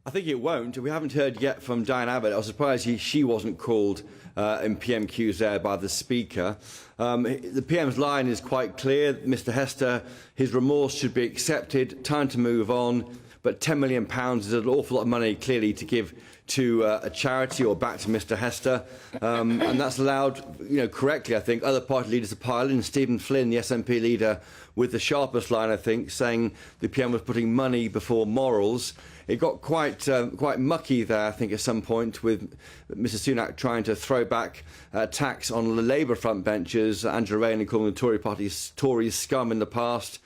I think it won't. We haven't heard yet from Diane Abbott. I was surprised she wasn't called in PMQs there by the Speaker. The PM's line is quite clear. Mr Hester, his remorse should be accepted, time to move on, but £10 million is an awful lot of money, clearly, to give to a charity or back to Mr Hester. And that's allowed, correctly, I think, other party leaders to pile in. Stephen Flynn, the SNP leader, with the sharpest line, I think, saying the PM was putting money before morals. It got quite mucky there, I think, at some point, with Mr Sunak trying to throw back tax on the Labour front benches, Angela Rayner calling the Tory party Tories scum in the past,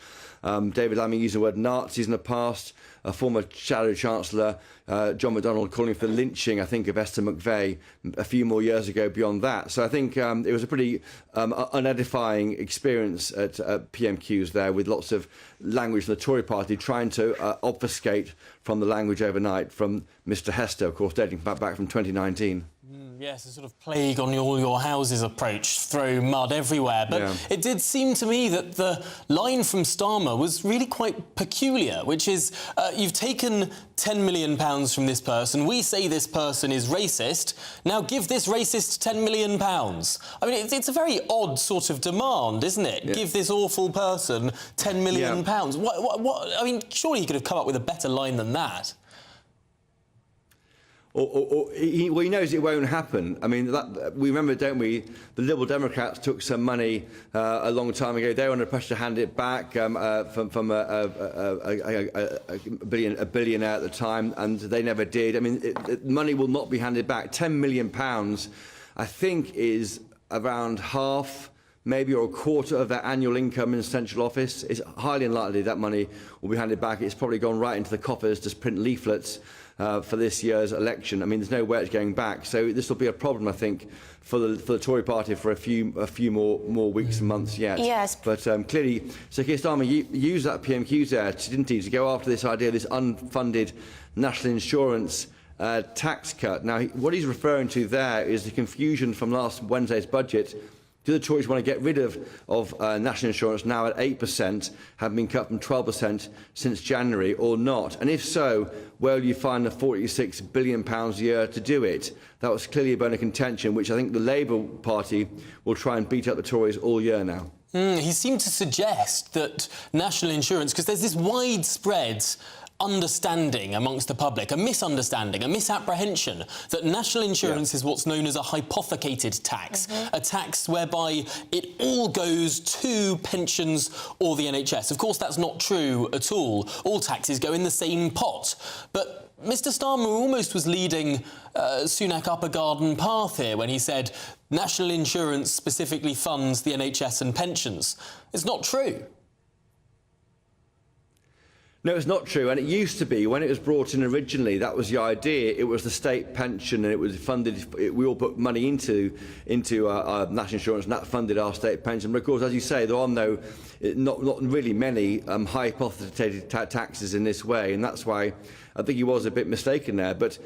David Lammy using the word Nazis in the past, a former Shadow Chancellor, John McDonnell, calling for lynching, I think, of Esther McVeigh a few more years ago beyond that. So I think it was a pretty unedifying experience at PMQs there, with lots of language from the Tory party trying to obfuscate from the language overnight from Mr Hester, of course, dating back from 2019. Yes, a sort of plague on all your houses approach, throw mud everywhere. But It did seem to me that the line from Starmer was really quite peculiar, which is, you've taken £10 million from this person, we say this person is racist, now give this racist £10 million. I mean, it's a very odd sort of demand, isn't it? Yeah. Give this awful person £10 million. What, I mean, surely he could have come up with a better line than that. He knows it won't happen. I mean, we remember, don't we, the Liberal Democrats took some money a long time ago. They were under pressure to hand it back from a billionaire at the time, and they never did. I mean, money will not be handed back. £10 million, I think, is around half, maybe, or a quarter of their annual income in the central office. It's highly unlikely that money will be handed back. It's probably gone right into the coffers to print leaflets for this year's election. I mean, there's no way it's going back. So this will be a problem, I think, for the Tory party for a few more weeks and months yet. Yes. But clearly, Sir Keir Starmer used that PMQs there, didn't he, to go after this idea of this unfunded national insurance tax cut. Now, what he's referring to there is the confusion from last Wednesday's budget. Do the Tories want to get rid of national insurance now at 8%, having been cut from 12% since January, or not? And if so, where will you find the £46 billion a year to do it? That was clearly a bone of contention, which I think the Labour Party will try and beat up the Tories all year now. He seemed to suggest that national insurance, because there's this widespread understanding amongst the public, a misunderstanding, a misapprehension that national insurance is what's known as a hypothecated tax, a tax whereby it all goes to pensions or the NHS. Of course, that's not true at all. All taxes go in the same pot. But Mr Starmer almost was leading Sunak up a garden path here when he said national insurance specifically funds the NHS and pensions. It's not true. No, it's not true, and it used to be, when it was brought in originally, that was the idea. It was the state pension, and it was funded. We all put money into our national insurance, and that funded our state pension. But of course, as you say, there are not really many hypothetical taxes in this way, and that's why I think he was a bit mistaken there. But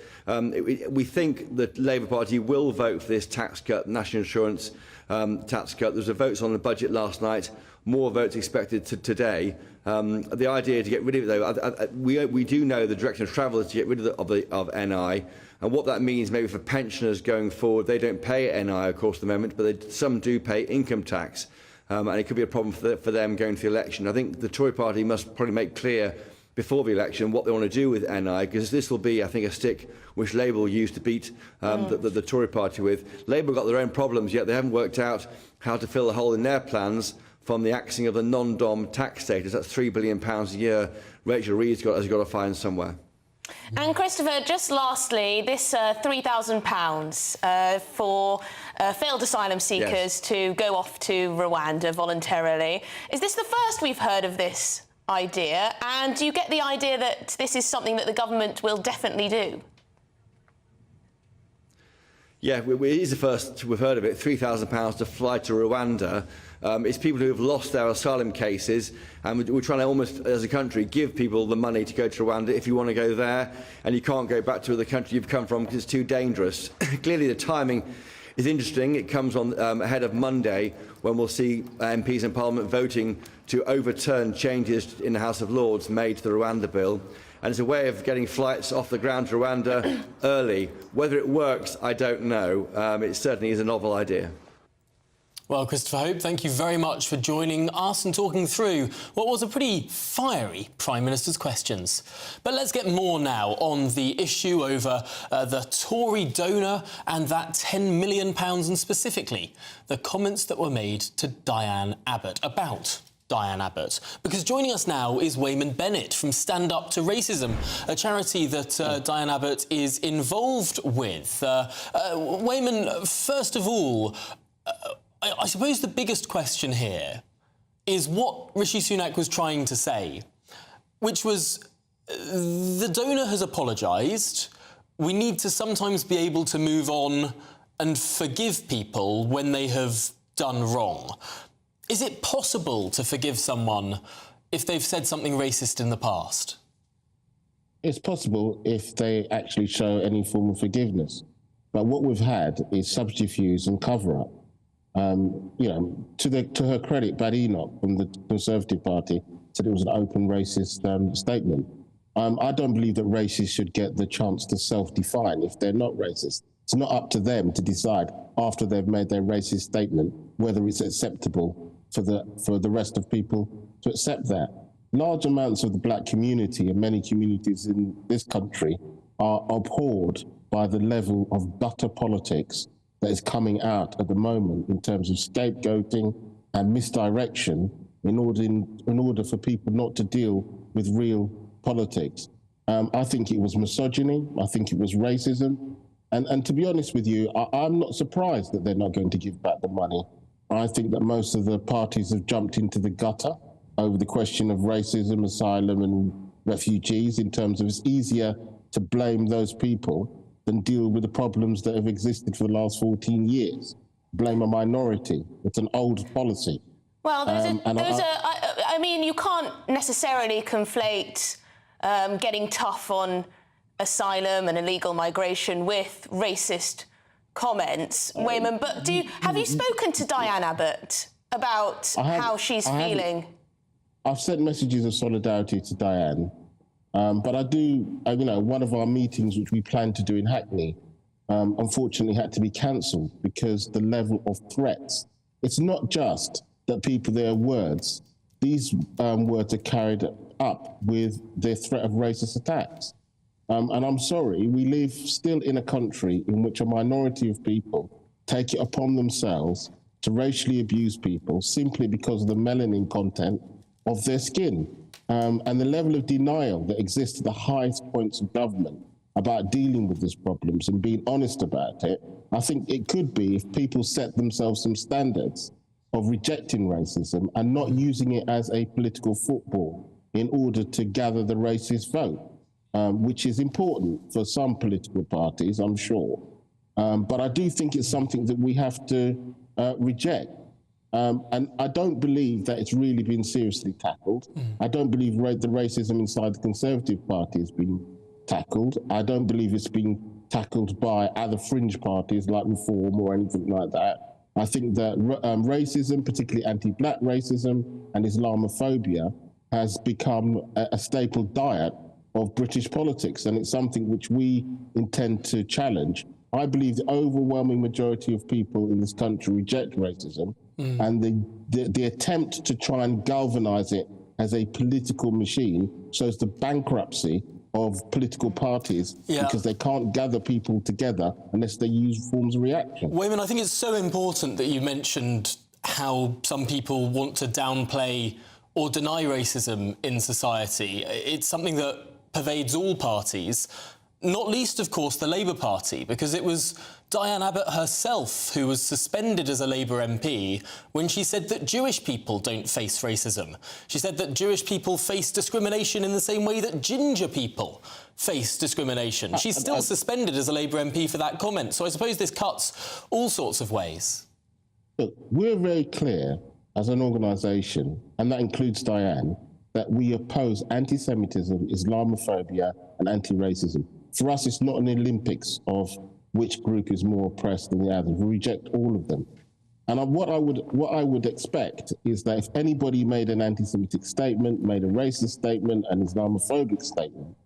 we think the Labour Party will vote for this tax cut, national insurance tax cut. There was votes on the budget last night. More votes expected today. The idea to get rid of it, though, we do know the direction of travel is to get rid of NI, and what that means maybe for pensioners going forward, they don't pay NI, of course, at the moment, but some do pay income tax, and it could be a problem for them going to the election. I think the Tory party must probably make clear before the election what they want to do with NI, because this will be, I think, a stick which Labour will use to beat the Tory party with. Labour got their own problems, yet they haven't worked out how to fill the hole in their plans from the axing of the non-dom tax status. That's £3 billion a year. Rachel Reid's has got to find somewhere. And Christopher, just lastly, this £3,000 for failed asylum seekers to go off to Rwanda voluntarily. Is this the first we've heard of this idea? And do you get the idea that this is something that the government will definitely do? Yeah, it is the first we've heard of it. £3,000 to fly to Rwanda. It's people who have lost their asylum cases, and we're trying to almost, as a country, give people the money to go to Rwanda if you want to go there, and you can't go back to the country you've come from because it's too dangerous. Clearly, the timing is interesting. It comes on ahead of Monday, when we'll see MPs in Parliament voting to overturn changes in the House of Lords made to the Rwanda bill. and it's a way of getting flights off the ground to Rwanda early. Whether it works, I don't know. It certainly is a novel idea. Well, Christopher Hope, thank you very much for joining us and talking through what was a pretty fiery Prime Minister's questions. But let's get more now on the issue over the Tory donor and that £10 million, and specifically the comments that were made to Diane Abbott about Diane Abbott. Because joining us now is Wayman Bennett from Stand Up to Racism, a charity that Diane Abbott is involved with. Wayman, first of all, I suppose the biggest question here is what Rishi Sunak was trying to say, which was the donor has apologised. We need to sometimes be able to move on and forgive people when they have done wrong. Is it possible to forgive someone if they've said something racist in the past? It's possible if they actually show any form of forgiveness. But what we've had is subterfuge and cover-up. To her credit, Bad Enoch from the Conservative Party said it was an open racist statement. I don't believe that racists should get the chance to self-define if they're not racist. It's not up to them to decide after they've made their racist statement whether it's acceptable for the rest of people to accept that. Large amounts of the black community and many communities in this country are abhorred by the level of gutter politics that is coming out at the moment in terms of scapegoating and misdirection in order for people not to deal with real politics. I think it was misogyny. I think it was racism. And to be honest with you, I'm not surprised that they're not going to give back the money. I think that most of the parties have jumped into the gutter over the question of racism, asylum and refugees, in terms of it's easier to blame those people than deal with the problems that have existed for the last 14 years. Blame a minority. It's an old policy. Well, I mean, you can't necessarily conflate getting tough on asylum and illegal migration with racist comments, Wayman. But have you spoken to Diane Abbott about how she's feeling? I've sent messages of solidarity to Diane. But I do, one of our meetings, which we planned to do in Hackney, unfortunately had to be cancelled because the level of threats, it's not just that people, their words, these words are carried up with the threat of racist attacks. And I'm sorry, we live still in a country in which a minority of people take it upon themselves to racially abuse people simply because of the melanin content of their skin. And the level of denial that exists at the highest points of government about dealing with these problems and being honest about it, I think it could be if people set themselves some standards of rejecting racism and not using it as a political football in order to gather the racist vote, which is important for some political parties, I'm sure. But I do think it's something that we have to reject. And I don't believe that it's really been seriously tackled. I don't believe the racism inside the Conservative Party has been tackled. I don't believe it's been tackled by other fringe parties like Reform or anything like that. I think that racism, particularly anti-black racism and Islamophobia, has become a staple diet of British politics, and it's something which we intend to challenge. I believe the overwhelming majority of people in this country reject racism, and the attempt to try and galvanise it as a political machine shows the bankruptcy of political parties because they can't gather people together unless they use forms of reaction. Wayman, I think it's so important that you mentioned how some people want to downplay or deny racism in society. It's something that pervades all parties, not least, of course, the Labour Party, because it was Diane Abbott herself who was suspended as a Labour MP when she said that Jewish people don't face racism. She said that Jewish people face discrimination in the same way that ginger people face discrimination. She's still suspended as a Labour MP for that comment. So I suppose this cuts all sorts of ways. Look, we're very clear as an organisation, and that includes Diane, that we oppose anti-Semitism, Islamophobia and anti-racism. For us, it's not an Olympics of which group is more oppressed than the other. We reject all of them. And what I would expect is that if anybody made an anti-Semitic statement, made a racist statement, an Islamophobic statement,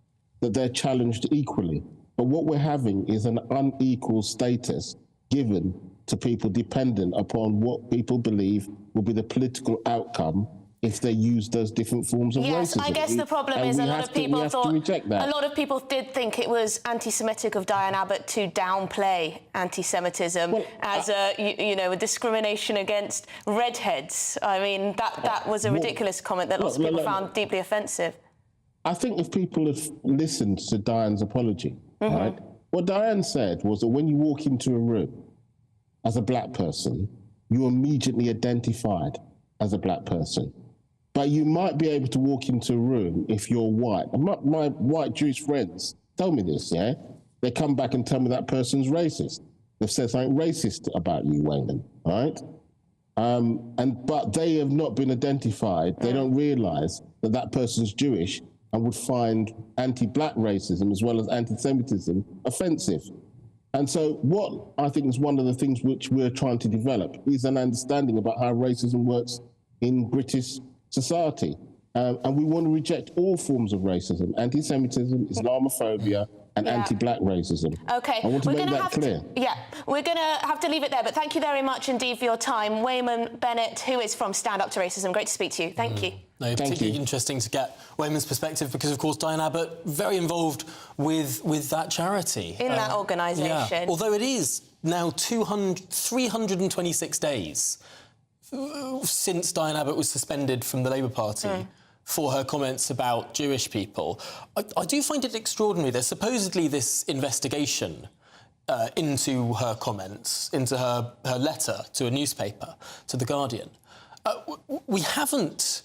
that they're challenged equally. But what we're having is an unequal status given to people dependent upon what people believe will be the political outcome if they use those different forms of racism. Yes, I guess the problem is a lot of people thought, a lot of people did think it was anti-Semitic of Diane Abbott to downplay anti-Semitism as a discrimination against redheads. I mean, that was a ridiculous comment that lots of people found deeply offensive. I think if people have listened to Diane's apology, right, what Diane said was that when you walk into a room as a black person, you're immediately identified as a black person. But you might be able to walk into a room if you're white. And my white Jewish friends tell me this, yeah? They come back and tell me that person's racist. They've said something racist about you, Wayman, right? But they have not been identified. They don't realise that that person's Jewish and would find anti-black racism as well as anti-Semitism offensive. And so what I think is one of the things which we're trying to develop is an understanding about how racism works in British society. And we want to reject all forms of racism, anti-Semitism, Islamophobia, and anti-black racism. OK, I want to make that clear. We're going to have to leave it there, but thank you very much indeed for your time. Wayman Bennett, who is from Stand Up to Racism, great to speak to you. Thank you. No, particularly interesting to get Wayman's perspective because, of course, Diane Abbott, very involved with that charity. In that organisation. Yeah. Although it is now 326 days since Diane Abbott was suspended from the Labour Party for her comments about Jewish people. I do find it extraordinary. There's supposedly this investigation into her comments, into her letter to a newspaper, to The Guardian. We haven't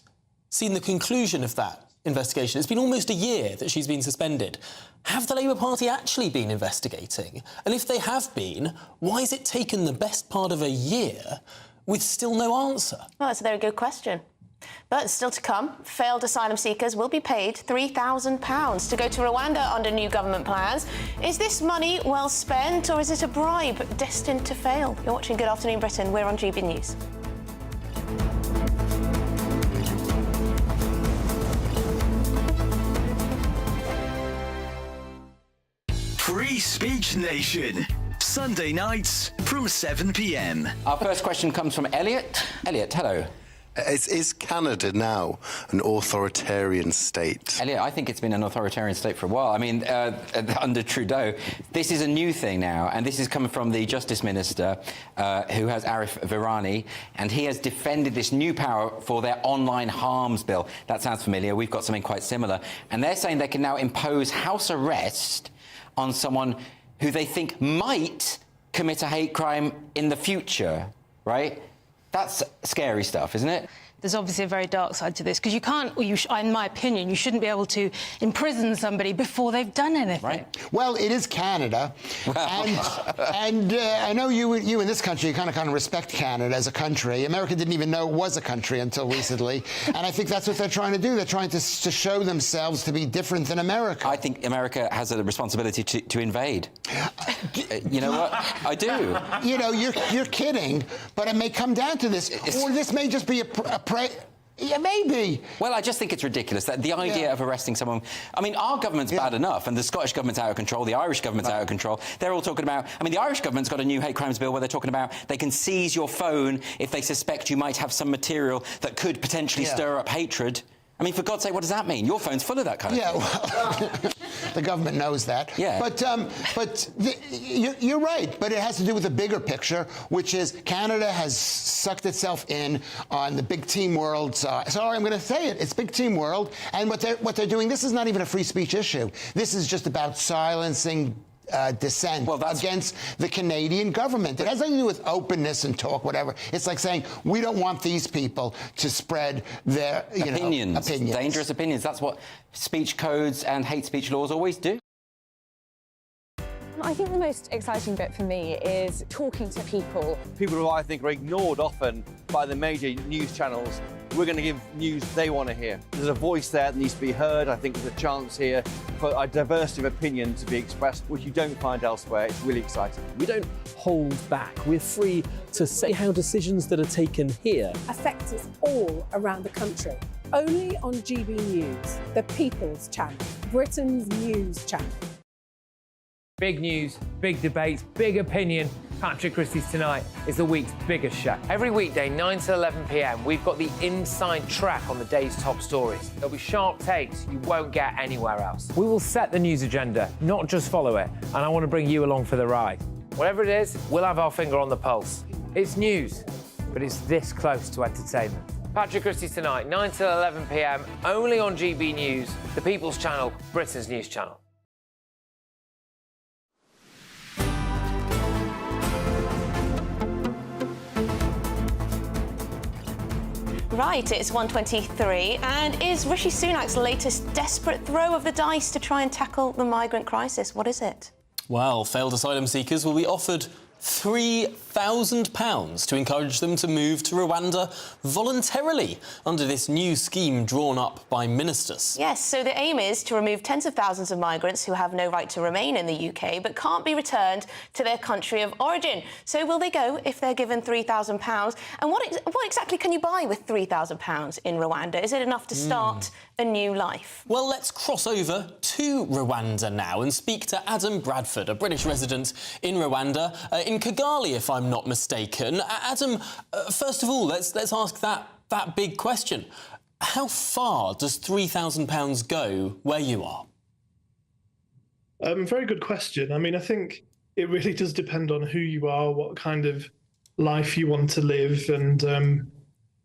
seen the conclusion of that investigation. It's been almost a year that she's been suspended. Have the Labour Party actually been investigating? And if they have been, why has it taken the best part of a year with still no answer? Well, that's a very good question. But still to come, failed asylum seekers will be paid £3,000 to go to Rwanda under new government plans. Is this money well spent, or is it a bribe destined to fail? You're watching Good Afternoon Britain. We're on GB News. Free Speech Nation. Sunday nights from 7 p.m. Our first question comes from Elliot. Elliot, hello. Is Canada now an authoritarian state? Elliot, I think it's been an authoritarian state for a while. I mean, under Trudeau, this is a new thing now, and this is coming from the Justice Minister, who has Arif Virani, and he has defended this new power for their online harms bill. That sounds familiar. We've got something quite similar. And they're saying they can now impose house arrest on someone who they think might commit a hate crime in the future, right? That's scary stuff, isn't it? There's obviously a very dark side to this, because you can't, in my opinion, you shouldn't be able to imprison somebody before they've done anything. Right. Well, it is Canada, and I know you in this country kind of respect Canada as a country. America didn't even know it was a country until recently, and I think that's what they're trying to do. They're trying to show themselves to be different than America. I think America has a responsibility to invade. You know what? I do. You know, you're kidding, but it may come down to this, or this may just be a yeah, maybe. Well, I just think it's ridiculous that the idea of arresting someone... I mean, our government's bad enough, and the Scottish government's out of control, the Irish government's out of control. They're all talking about... I mean, the Irish government's got a new hate crimes bill where they're talking about they can seize your phone if they suspect you might have some material that could potentially stir up hatred. I mean, for God's sake, what does that mean? Your phone's full of that kind of thing. Well, the government knows that. Yeah. But you're right. But it has to do with the bigger picture, which is Canada has sucked itself in on the big team world. Sorry, I'm going to say it. It's big team world. And what they're doing, this is not even a free speech issue. This is just about silencing dissent against the Canadian government. It has nothing to do with openness and talk, whatever. It's like saying, we don't want these people to spread their opinions. Dangerous opinions. That's what speech codes and hate speech laws always do. I think the most exciting bit for me is talking to people. People who I think are ignored often by the major news channels. We're going to give news they want to hear. There's a voice there that needs to be heard. I think there's a chance here for a diversity of opinion to be expressed, which you don't find elsewhere. It's really exciting. We don't hold back. We're free to say how decisions that are taken here affect us all around the country. Only on GB News, the People's Channel. Britain's news channel. Big news, big debate, big opinion. Patrick Christie's Tonight is the week's biggest show. Every weekday, 9 to 11 p.m, we've got the inside track on the day's top stories. There'll be sharp takes you won't get anywhere else. We will set the news agenda, not just follow it, and I want to bring you along for the ride. Whatever it is, we'll have our finger on the pulse. It's news, but it's this close to entertainment. Patrick Christie's Tonight, 9 to 11 p.m, only on GB News, the People's Channel, Britain's news channel. Right, it's 1:23, and is Rishi Sunak's latest desperate throw of the dice to try and tackle the migrant crisis? What is it? Well, failed asylum seekers will be offered £3,000 to encourage them to move to Rwanda voluntarily under this new scheme drawn up by ministers. Yes, so the aim is to remove tens of thousands of migrants who have no right to remain in the UK but can't be returned to their country of origin. So will they go if they're given £3,000? And what exactly can you buy with £3,000 in Rwanda? Is it enough to start a new life? Well, let's cross over to Rwanda now and speak to Adam Bradford, a British resident in Rwanda, in Kigali, if I'm not mistaken. Adam, first of all, let's ask that big question. How far does £3,000 go where you are? Very good question. I mean, I think it really does depend on who you are, what kind of life you want to live, and,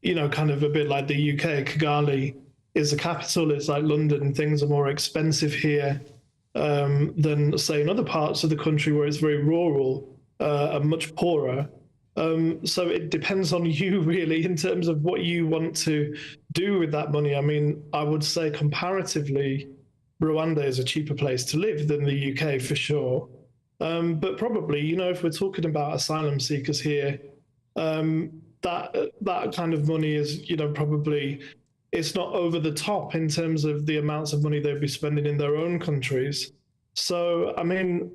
you know, kind of a bit like the UK, Kigali is the capital. It's like London. Things are more expensive here than, say, in other parts of the country where it's very rural and much poorer. So it depends on you, really, in terms of what you want to do with that money. I mean, I would say comparatively, Rwanda is a cheaper place to live than the UK for sure. But probably, you know, if we're talking about asylum seekers here, that kind of money is, you know, probably, it's not over the top in terms of the amounts of money they'd be spending in their own countries. So, I mean,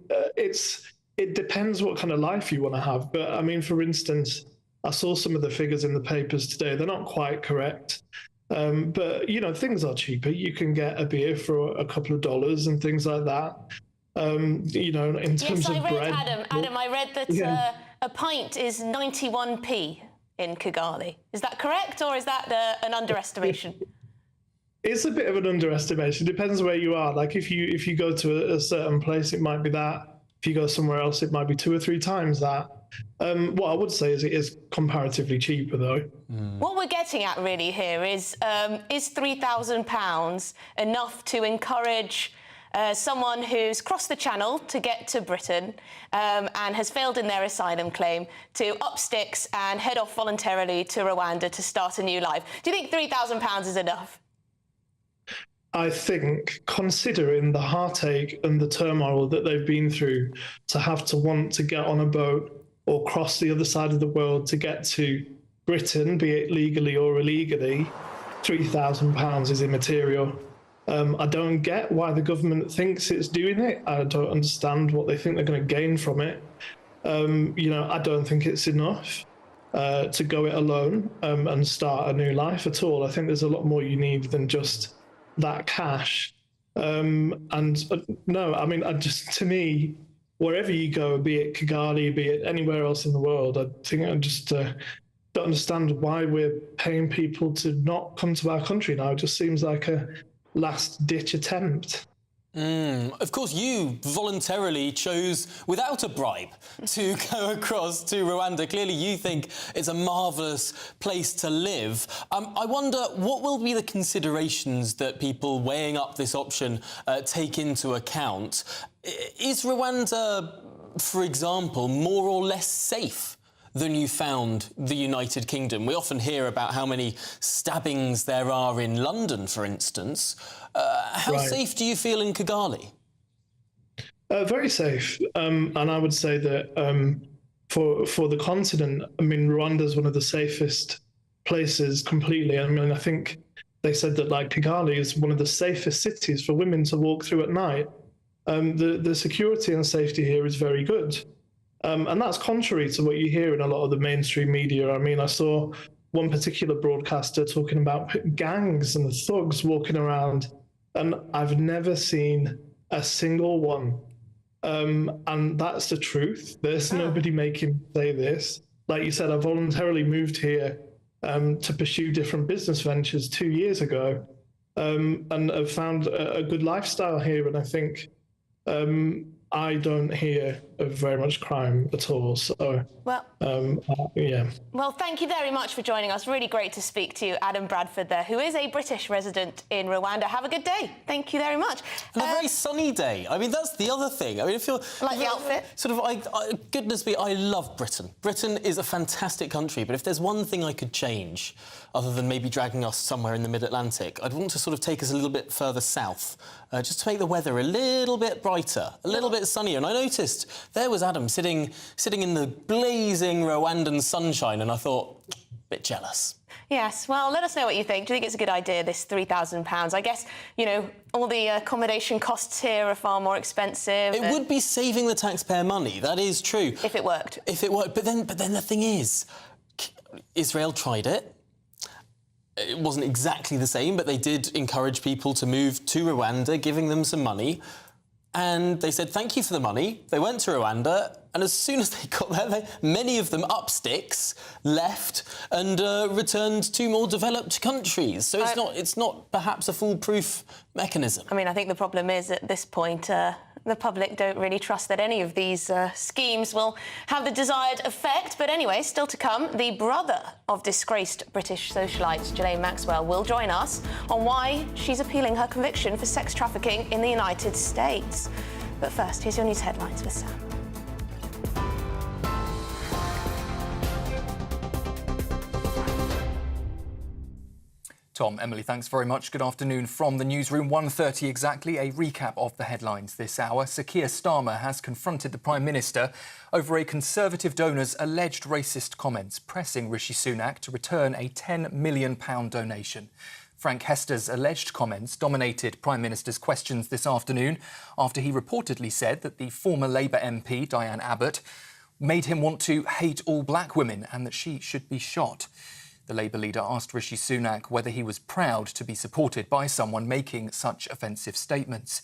it depends what kind of life you want to have. But, I mean, for instance, I saw some of the figures in the papers today. They're not quite correct. But, you know, things are cheaper. You can get a beer for a couple of dollars and things like that. You know, in terms of bread. Adam, I read that a pint is 91p. In Kigali. Is that correct, or is that an underestimation? It's a bit of an underestimation. It depends where you are. Like if you go to a certain place, it might be that. If you go somewhere else, it might be 2 or 3 times that. What I would say is it is comparatively cheaper, though. What we're getting at really here is £3,000 enough to encourage someone who's crossed the channel to get to Britain and has failed in their asylum claim to up sticks and head off voluntarily to Rwanda to start a new life. Do you think £3,000 is enough? I think, considering the heartache and the turmoil that they've been through, to have to want to get on a boat or cross the other side of the world to get to Britain, be it legally or illegally, £3,000 is immaterial. I don't get why the government thinks it's doing it. I don't understand what they think they're going to gain from it. You know, I don't think it's enough to go it alone and start a new life at all. I think there's a lot more you need than just that cash. No, I mean, to me, wherever you go, be it Kigali, be it anywhere else in the world, I think I just don't understand why we're paying people to not come to our country now. It just seems like a last-ditch attempt. Of course, you voluntarily chose, without a bribe, to go across to Rwanda. Clearly, you think it's a marvellous place to live. I wonder, what will be the considerations that people weighing up this option take into account? Is Rwanda, for example, more or less safe than you found the United Kingdom? We often hear about how many stabbings there are in London, for instance. How safe do you feel in Kigali? Very safe. And I would say that for the continent, I mean, Rwanda is one of the safest places completely. I mean, I think they said that, like, Kigali is one of the safest cities for women to walk through at night. The security and safety here is very good. And that's contrary to what you hear in a lot of the mainstream media. I mean, I saw one particular broadcaster talking about gangs and thugs walking around and I've never seen a single one. And that's the truth. There's nobody making me say this. Like you said, I voluntarily moved here to pursue different business ventures 2 years ago, and have found a good lifestyle here. And I think I don't hear of very much crime at all. So, well, yeah. Well, thank you very much for joining us. Really great to speak to you, Adam Bradford there, who is a British resident in Rwanda. Have a good day. Thank you very much. And a very sunny day. I mean, that's the other thing. I mean, if you're... Like the outfit? Sort of, goodness me, I love Britain. Britain is a fantastic country, but if there's one thing I could change, other than maybe dragging us somewhere in the mid-Atlantic, I'd want to sort of take us a little bit further south, just to make the weather a little bit brighter, a little bit sunnier. And I noticed there was Adam sitting in the blazing Rwandan sunshine, and I thought, a bit jealous. Yes, well, let us know what you think. Do you think it's a good idea, this £3,000? I guess, you know, all the accommodation costs here are far more expensive. It would be saving the taxpayer money, that is true. If it worked. If it worked. But then the thing is, Israel tried it. It wasn't exactly the same, but they did encourage people to move to Rwanda, giving them some money. And they said, thank you for the money. They went to Rwanda, and as soon as they got there, many of them up sticks, left and returned to more developed countries. So it's not perhaps a foolproof mechanism. I mean, I think the problem is at this point, the public don't really trust that any of these schemes will have the desired effect. But anyway, still to come, the brother of disgraced British socialite Ghislaine Maxwell will join us on why she's appealing her conviction for sex trafficking in the United States. But first, here's your news headlines with Sam. Tom, Emily, thanks very much. Good afternoon from the newsroom. 1:30 exactly, a recap of the headlines this hour. Sir Keir Starmer has confronted the Prime Minister over a Conservative donor's alleged racist comments, pressing Rishi Sunak to return a £10 million donation. Frank Hester's alleged comments dominated Prime Minister's questions this afternoon after he reportedly said that the former Labour MP, Diane Abbott, made him want to hate all black women and that she should be shot. The Labour leader asked Rishi Sunak whether he was proud to be supported by someone making such offensive statements.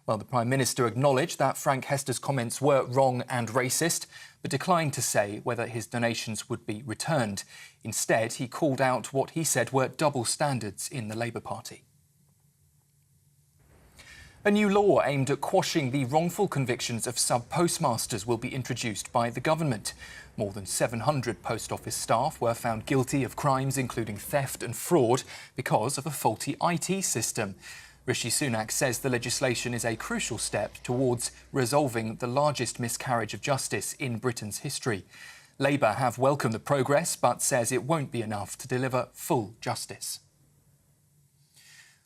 Well, the Prime Minister acknowledged that Frank Hester's comments were wrong and racist, but declined to say whether his donations would be returned. Instead, he called out what he said were double standards in the Labour Party. A new law aimed at quashing the wrongful convictions of sub-postmasters will be introduced by the government. More than 700 post office staff were found guilty of crimes including theft and fraud because of a faulty IT system. Rishi Sunak says the legislation is a crucial step towards resolving the largest miscarriage of justice in Britain's history. Labour have welcomed the progress but says it won't be enough to deliver full justice.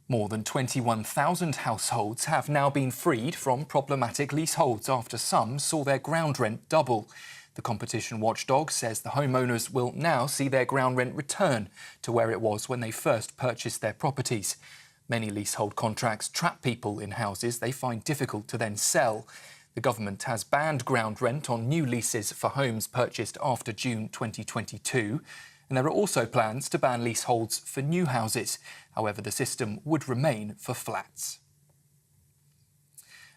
More than 21,000 households have now been freed from problematic leaseholds after some saw their ground rent double. The competition watchdog says the homeowners will now see their ground rent return to where it was when they first purchased their properties. Many leasehold contracts trap people in houses they find difficult to then sell. The government has banned ground rent on new leases for homes purchased after June 2022. And there are also plans to ban leaseholds for new houses. However, the system would remain for flats.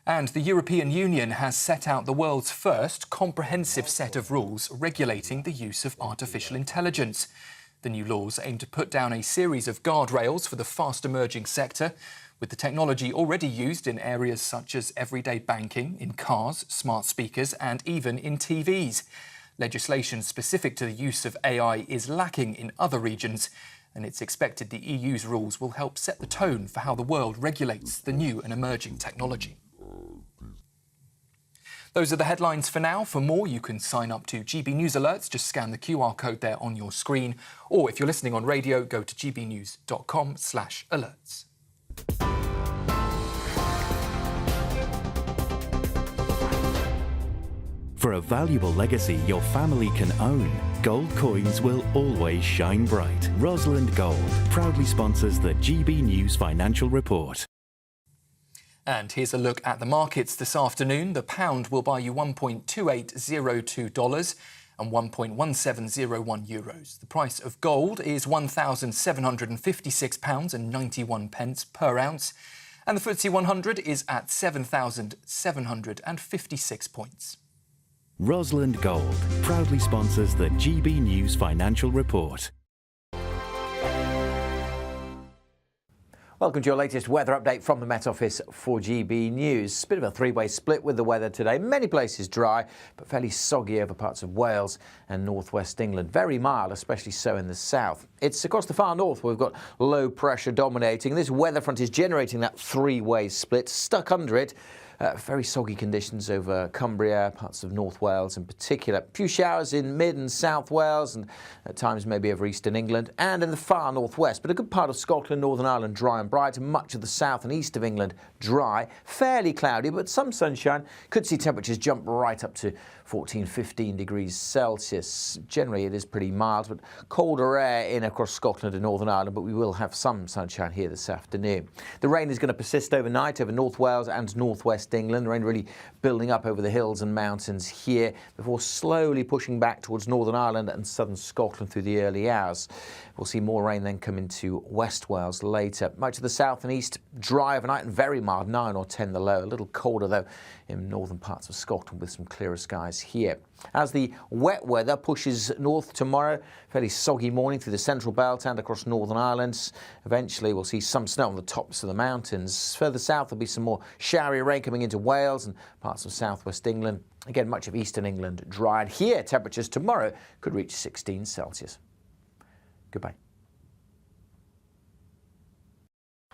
And the European Union has set out the world's first comprehensive set of rules regulating the use of artificial intelligence. The new laws aim to put down a series of guardrails for the fast-emerging sector, with the technology already used in areas such as everyday banking, in cars, smart speakers, and even in TVs. Legislation specific to the use of AI is lacking in other regions, and it's expected the EU's rules will help set the tone for how the world regulates the new and emerging technology. Those are the headlines for now. For more, you can sign up to GB News Alerts. Just scan the QR code there on your screen. Or if you're listening on radio, go to gbnews.com/alerts. For a valuable legacy your family can own, gold coins will always shine bright. Rosalind Gold proudly sponsors the GB News Financial Report. And here's a look at the markets this afternoon. The pound will buy you $1.2802 and 1.1701 euros. The price of gold is £1,756.91 per ounce. And the FTSE 100 is at 7,756 points. Rosalind Gold proudly sponsors the GB News Financial Report. Welcome to your latest weather update from the Met Office for GB News. Bit of a three-way split with the weather today. Many places dry, but fairly soggy over parts of Wales and northwest England. Very mild, especially so in the south. It's across the far north where we've got low pressure dominating. This weather front is generating that three-way split. Stuck under it, very soggy conditions over Cumbria, parts of North Wales in particular. A few showers in mid and south Wales and at times maybe over eastern England and in the far northwest. But a good part of Scotland, Northern Ireland dry and bright, and much of the south and east of England dry. Fairly cloudy, but some sunshine. Could see temperatures jump right up to 14, 15 degrees Celsius. Generally it is pretty mild, but colder air in across Scotland and Northern Ireland, but we will have some sunshine here this afternoon. The rain is going to persist overnight over North Wales and northwest England. The rain really building up over the hills and mountains here before slowly pushing back towards Northern Ireland and southern Scotland through the early hours. We'll see more rain then come into West Wales later. Much of the south and east dry overnight and very mild, 9 or 10 the low. A little colder though in northern parts of Scotland with some clearer skies here. As the wet weather pushes north tomorrow, fairly soggy morning through the central belt and across Northern Ireland. Eventually we'll see some snow on the tops of the mountains. Further south there'll be some more showery rain coming into Wales and parts of southwest England. Again, much of eastern England dry. And here temperatures tomorrow could reach 16 Celsius. Goodbye.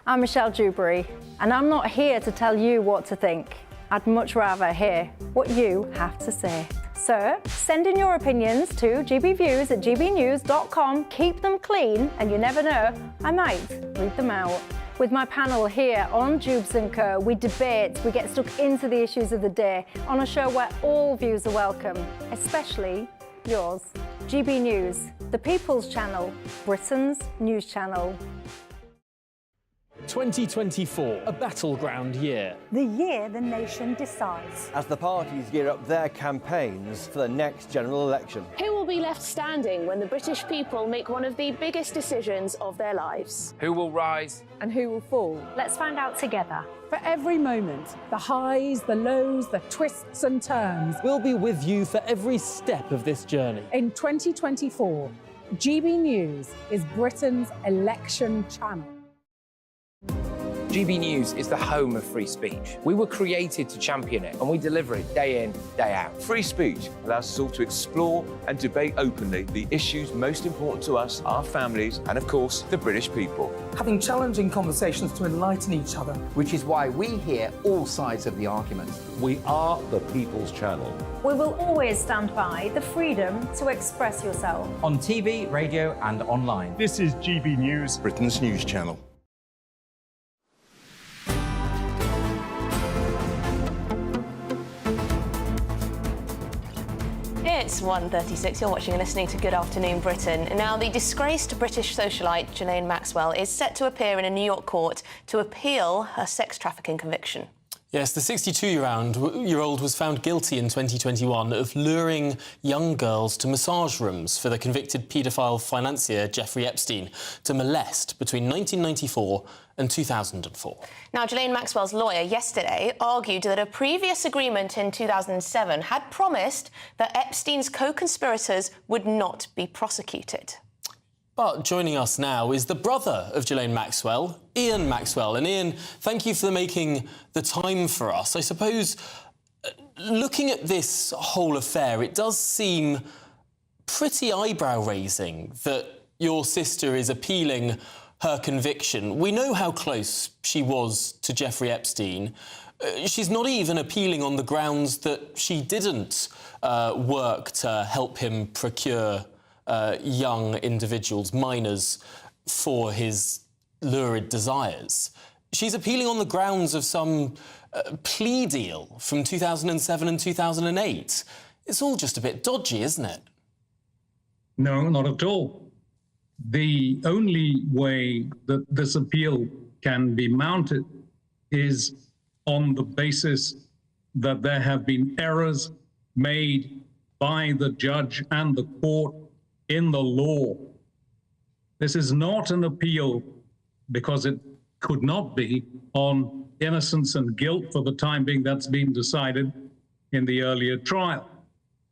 I'm Michelle Dewberry, and I'm not here to tell you what to think. I'd much rather hear what you have to say. So send in your opinions to gbviews@gbnews.com. Keep them clean, and you never know, I might read them out. With my panel here on Jubes & Co, we debate, we get stuck into the issues of the day on a show where all views are welcome, especially yours. GB News, the People's Channel, Britain's news channel. 2024, a battleground year. The year the nation decides. As the parties gear up their campaigns for the next general election. Who will be left standing when the British people make one of the biggest decisions of their lives? Who will rise? And who will fall? Let's find out together. For every moment, the highs, the lows, the twists and turns. We'll be with you for every step of this journey. In 2024, GB News is Britain's election channel. GB News is the home of free speech. We were created to champion it, and we deliver it day in, day out. Free speech allows us all to explore and debate openly the issues most important to us, our families, and of course, the British people. Having challenging conversations to enlighten each other. Which is why we hear all sides of the argument. We are the People's Channel. We will always stand by the freedom to express yourself. On TV, radio and online. This is GB News, Britain's news channel. It's 1:36. You're watching and listening to Good Afternoon Britain. Now, the disgraced British socialite Ghislaine Maxwell is set to appear in a New York court to appeal her sex trafficking conviction. Yes, the 62-year-old was found guilty in 2021 of luring young girls to massage rooms for the convicted paedophile financier Jeffrey Epstein to molest between 1994 and 2004. Now, Ghislaine Maxwell's lawyer yesterday argued that a previous agreement in 2007 had promised that Epstein's co-conspirators would not be prosecuted. But joining us now is the brother of Ghislaine Maxwell, Ian Maxwell. And Ian, thank you for making the time for us. I suppose, looking at this whole affair, it does seem pretty eyebrow-raising that your sister is appealing her conviction. We know how close she was to Jeffrey Epstein. She's not even appealing on the grounds that she didn't work to help him procure young individuals, minors, for his lurid desires. She's appealing on the grounds of some plea deal from 2007 and 2008. It's all just a bit dodgy, isn't it? No, not at all. The only way that this appeal can be mounted is on the basis that there have been errors made by the judge and the court in the law. This is not an appeal, because it could not be, on innocence and guilt for the time being. That's been decided in the earlier trial.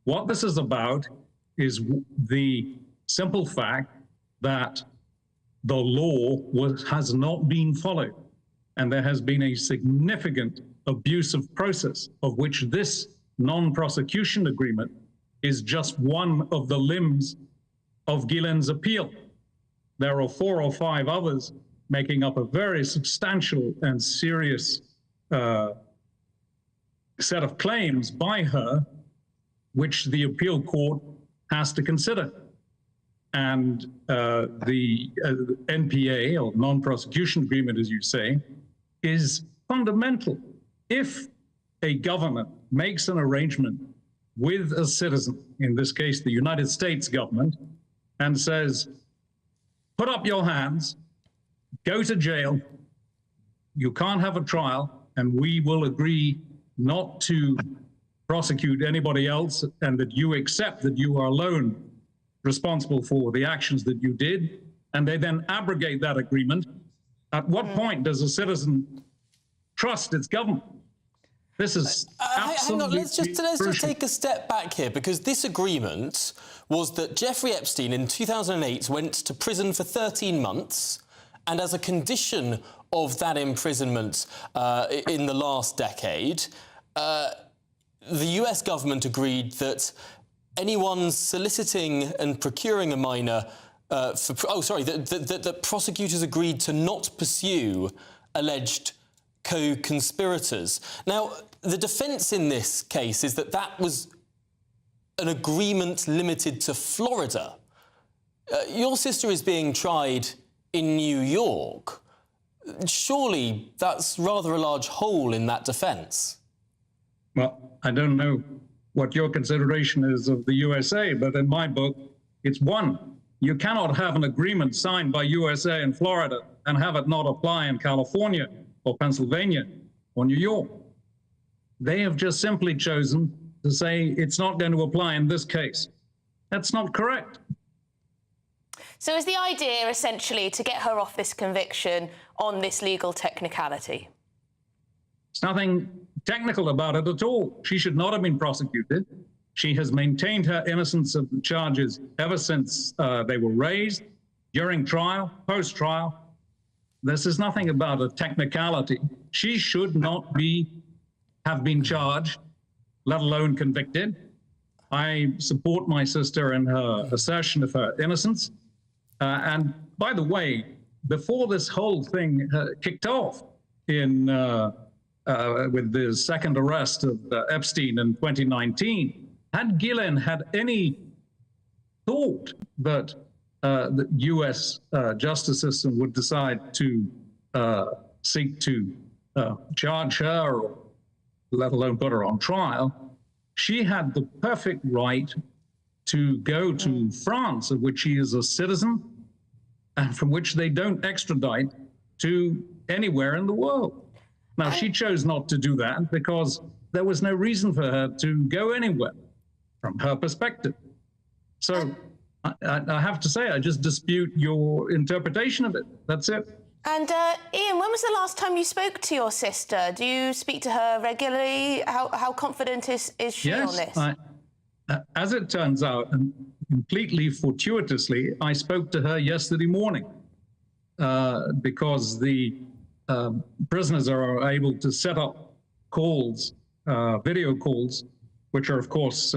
What this is about is the simple fact that the law has not been followed, and there has been a significant abusive process, of which this non-prosecution agreement is just one of the limbs of Guillen's appeal. There are 4 or 5 others making up a very substantial and serious set of claims by her, which the appeal court has to consider. And the NPA, or non-prosecution agreement, as you say, is fundamental. If a government makes an arrangement with a citizen, in this case the United States government, and says, put up your hands, go to jail, you can't have a trial, and we will agree not to prosecute anybody else, and that you accept that you are alone responsible for the actions that you did, and they then abrogate that agreement, at what point does a citizen trust its government? This is absolutely Let's just take a step back here, because this agreement was that Jeffrey Epstein in 2008 went to prison for 13 months, and as a condition of that imprisonment in the last decade, the US government agreed that anyone soliciting and procuring a minor that prosecutors agreed to not pursue alleged co-conspirators. Now, the defence in this case is that that was an agreement limited to Florida. Your sister is being tried in New York. Surely that's rather a large hole in that defence. Well, I don't know what your consideration is of the USA, but in my book, it's one. You cannot have an agreement signed by USA and Florida and have it not apply in California or Pennsylvania or New York. They have just simply chosen to say it's not going to apply in this case. That's not correct. So is the idea essentially to get her off this conviction on this legal technicality? There's nothing technical about it at all. She should not have been prosecuted. She has maintained her innocence of the charges ever since they were raised, during trial, post-trial. This is nothing about a technicality. She should not have been charged, let alone convicted. I support my sister in her assertion of her innocence. And by the way, before this whole thing kicked off with the second arrest of Epstein in 2019, had Guillen had any thought that the U.S. justice system would decide to seek to charge her, or let alone put her on trial, she had the perfect right to go to France, of which she is a citizen, and from which they don't extradite to anywhere in the world. Now, she chose not to do that because there was no reason for her to go anywhere from her perspective. So I have to say, I just dispute your interpretation of it. That's it. And Ian, when was the last time you spoke to your sister? Do you speak to her regularly? How confident is she on this? As it turns out, and completely fortuitously, I spoke to her yesterday morning because the prisoners are able to set up calls, video calls, which are, of course,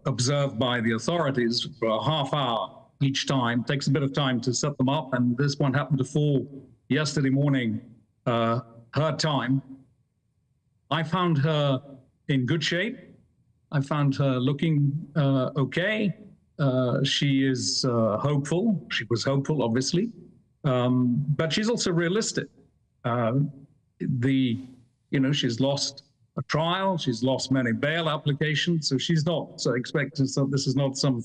observed by the authorities for a half hour each time. It takes a bit of time to set them up, and this one happened to fall yesterday morning, her time. I found her in good shape. I found her looking okay. She is hopeful. She was hopeful, obviously, but she's also realistic. She's lost a trial. She's lost many bail applications, so she's not expecting. So this is not some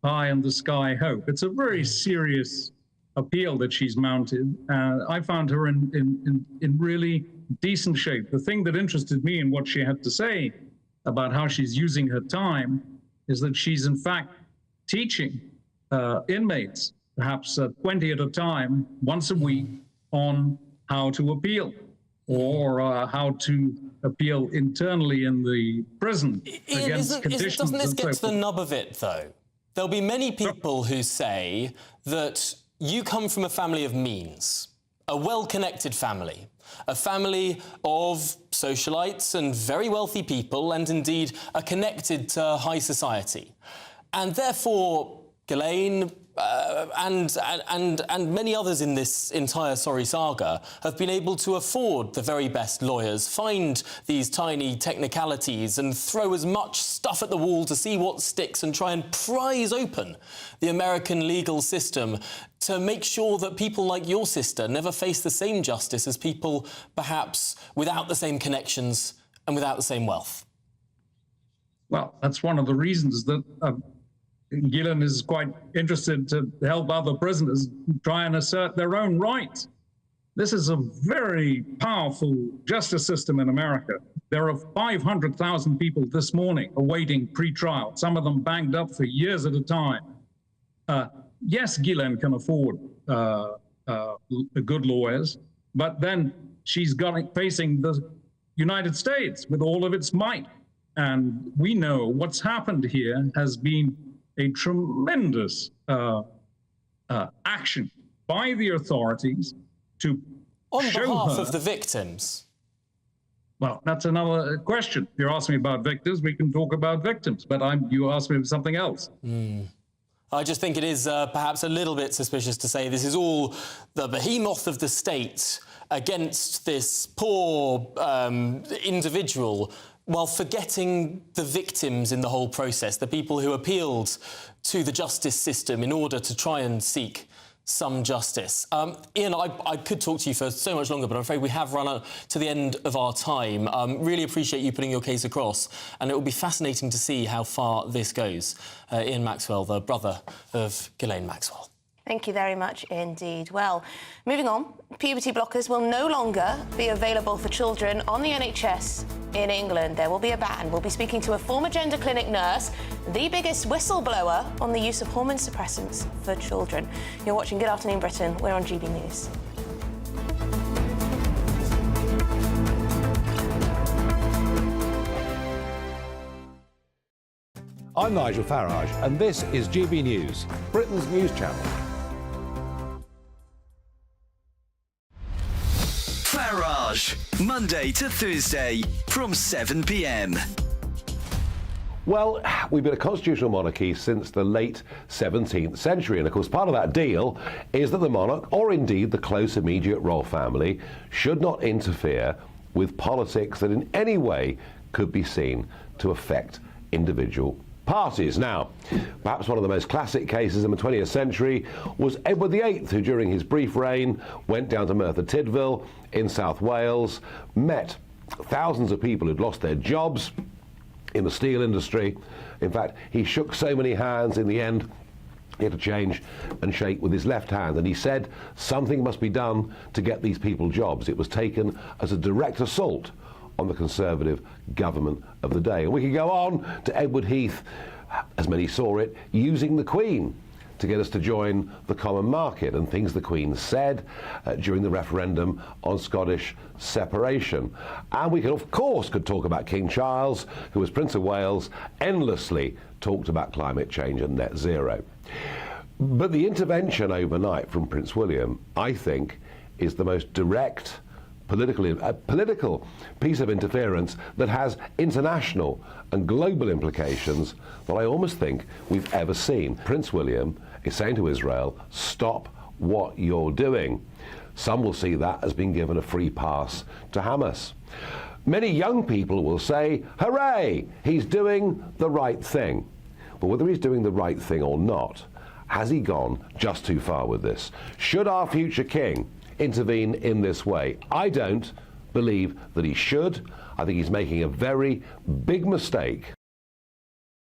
pie in the sky hope. It's a very serious appeal that she's mounted. I found her in really decent shape. The thing that interested me in what she had to say about how she's using her time is that she's in fact teaching inmates, perhaps 20 at a time, once a week, on how to appeal or how to appeal internally in the prison against conditions. Doesn't this get to the forth. nub of it, though? There'll be many people who say that you come from a family of means, a well-connected family, a family of socialites and very wealthy people, and indeed are connected to high society. And therefore, Ghislaine and many others in this entire sorry saga have been able to afford the very best lawyers, find these tiny technicalities and throw as much stuff at the wall to see what sticks and try and prise open the American legal system to make sure that people like your sister never face the same justice as people perhaps without the same connections and without the same wealth. Well, that's one of the reasons that Gillen is quite interested to help other prisoners try and assert their own rights. This is a very powerful justice system in America. There are 500,000 people this morning awaiting pre-trial, some of them banged up for years at a time. Yes, Gillen can afford good lawyers, but then she's facing the United States with all of its might. And we know what's happened here has been a tremendous action by the authorities to on show behalf her, of the victims. Well, that's another question. If you're asking me about victims, we can talk about victims, but you asked me something else. I just think it is perhaps a little bit suspicious to say this is all the behemoth of the state against this poor individual, while forgetting the victims in the whole process, the people who appealed to the justice system in order to try and seek some justice. Ian, I could talk to you for so much longer, but I'm afraid we have run to the end of our time. Really appreciate you putting your case across, and it will be fascinating to see how far this goes. Ian Maxwell, the brother of Ghislaine Maxwell. Thank you very much indeed. Well, moving on, puberty blockers will no longer be available for children on the NHS in England. There will be a ban. We'll be speaking to a former gender clinic nurse, the biggest whistleblower on the use of hormone suppressants for children. You're watching Good Afternoon Britain. We're on GB News. I'm Nigel Farage, and this is GB News, Britain's news channel. Farage, Monday to Thursday from 7 p.m. Well, we've been a constitutional monarchy since the late 17th century, and of course part of that deal is that the monarch, or indeed the close immediate royal family, should not interfere with politics that in any way could be seen to affect individual parties. Now, perhaps one of the most classic cases in the 20th century was Edward VIII, who during his brief reign went down to Merthyr Tydfil in South Wales, met thousands of people who'd lost their jobs in the steel industry. In fact, he shook so many hands in the end he had to change and shake with his left hand, and he said something must be done to get these people jobs. It was taken as a direct assault on the Conservative government of the day. And we could go on to Edward Heath, as many saw it, using the Queen to get us to join the common market, and things the Queen said during the referendum on Scottish separation. And we could, of course, talk about King Charles, who as Prince of Wales endlessly talked about climate change and net zero. But the intervention overnight from Prince William, I think, is the most direct political piece of interference that has international and global implications that I almost think we've ever seen. Prince William is saying to Israel, stop what you're doing. Some will see that as being given a free pass to Hamas. Many young people will say, hooray, he's doing the right thing. But whether he's doing the right thing or not, has he gone just too far with this? Should our future king intervene in this way? I don't believe that he should. I think he's making a very big mistake.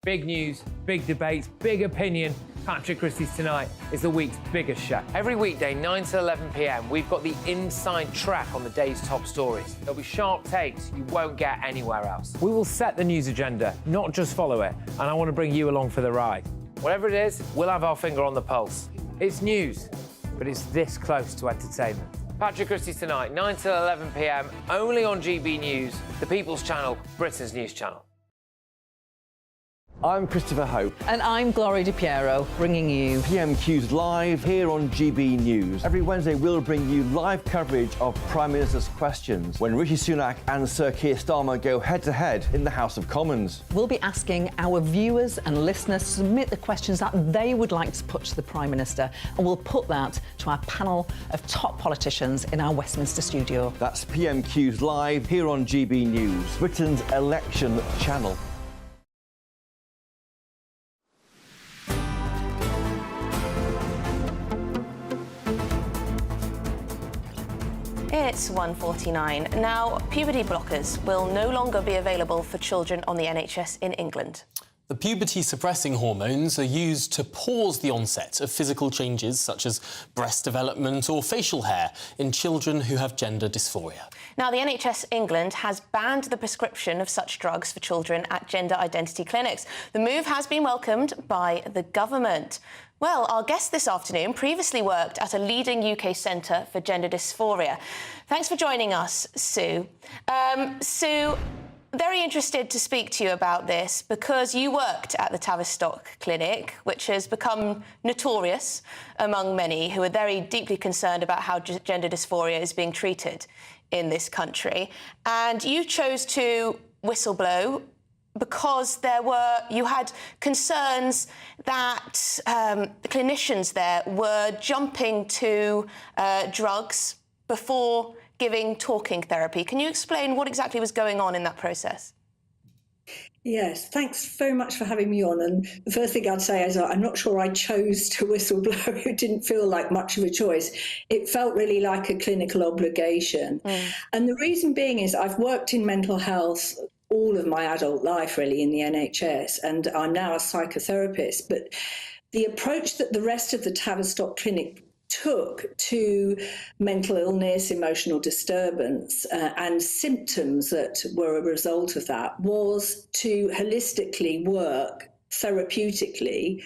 Big news, big debates, big opinion. Patrick Christie's Tonight is the week's biggest show. Every weekday, 9 to 11 p.m, we've got the inside track on the day's top stories. There'll be sharp takes you won't get anywhere else. We will set the news agenda, not just follow it, and I want to bring you along for the ride. Whatever it is, we'll have our finger on the pulse. It's news, but it's this close to entertainment. Patrick Christie's Tonight, 9 till 11 p.m, only on GB News, the People's Channel, Britain's news channel. I'm Christopher Hope. And I'm Gloria Di Piero, bringing you PMQ's Live here on GB News. Every Wednesday, we'll bring you live coverage of Prime Minister's questions when Rishi Sunak and Sir Keir Starmer go head-to-head in the House of Commons. We'll be asking our viewers and listeners to submit the questions that they would like to put to the Prime Minister, and we'll put that to our panel of top politicians in our Westminster studio. That's PMQ's Live here on GB News, Britain's election channel. It's 1:49. Now, puberty blockers will no longer be available for children on the NHS in England. The puberty-suppressing hormones are used to pause the onset of physical changes such as breast development or facial hair in children who have gender dysphoria. Now, the NHS England has banned the prescription of such drugs for children at gender identity clinics. The move has been welcomed by the government. Well, our guest this afternoon previously worked at a leading UK centre for gender dysphoria. Thanks for joining us, Sue. Sue, very interested to speak to you about this because you worked at the Tavistock Clinic, which has become notorious among many who are very deeply concerned about how gender dysphoria is being treated in this country. And you chose to whistleblow because you had concerns that the clinicians there were jumping to drugs before giving talking therapy. Can you explain what exactly was going on in that process? Yes, thanks very much for having me on. And the first thing I'd say is I'm not sure I chose to whistleblow. It didn't feel like much of a choice. It felt really like a clinical obligation. And the reason being is I've worked in mental health all of my adult life, really, in the NHS, and I'm now a psychotherapist. But the approach that the rest of the Tavistock Clinic took to mental illness, emotional disturbance, and symptoms that were a result of that was to holistically work therapeutically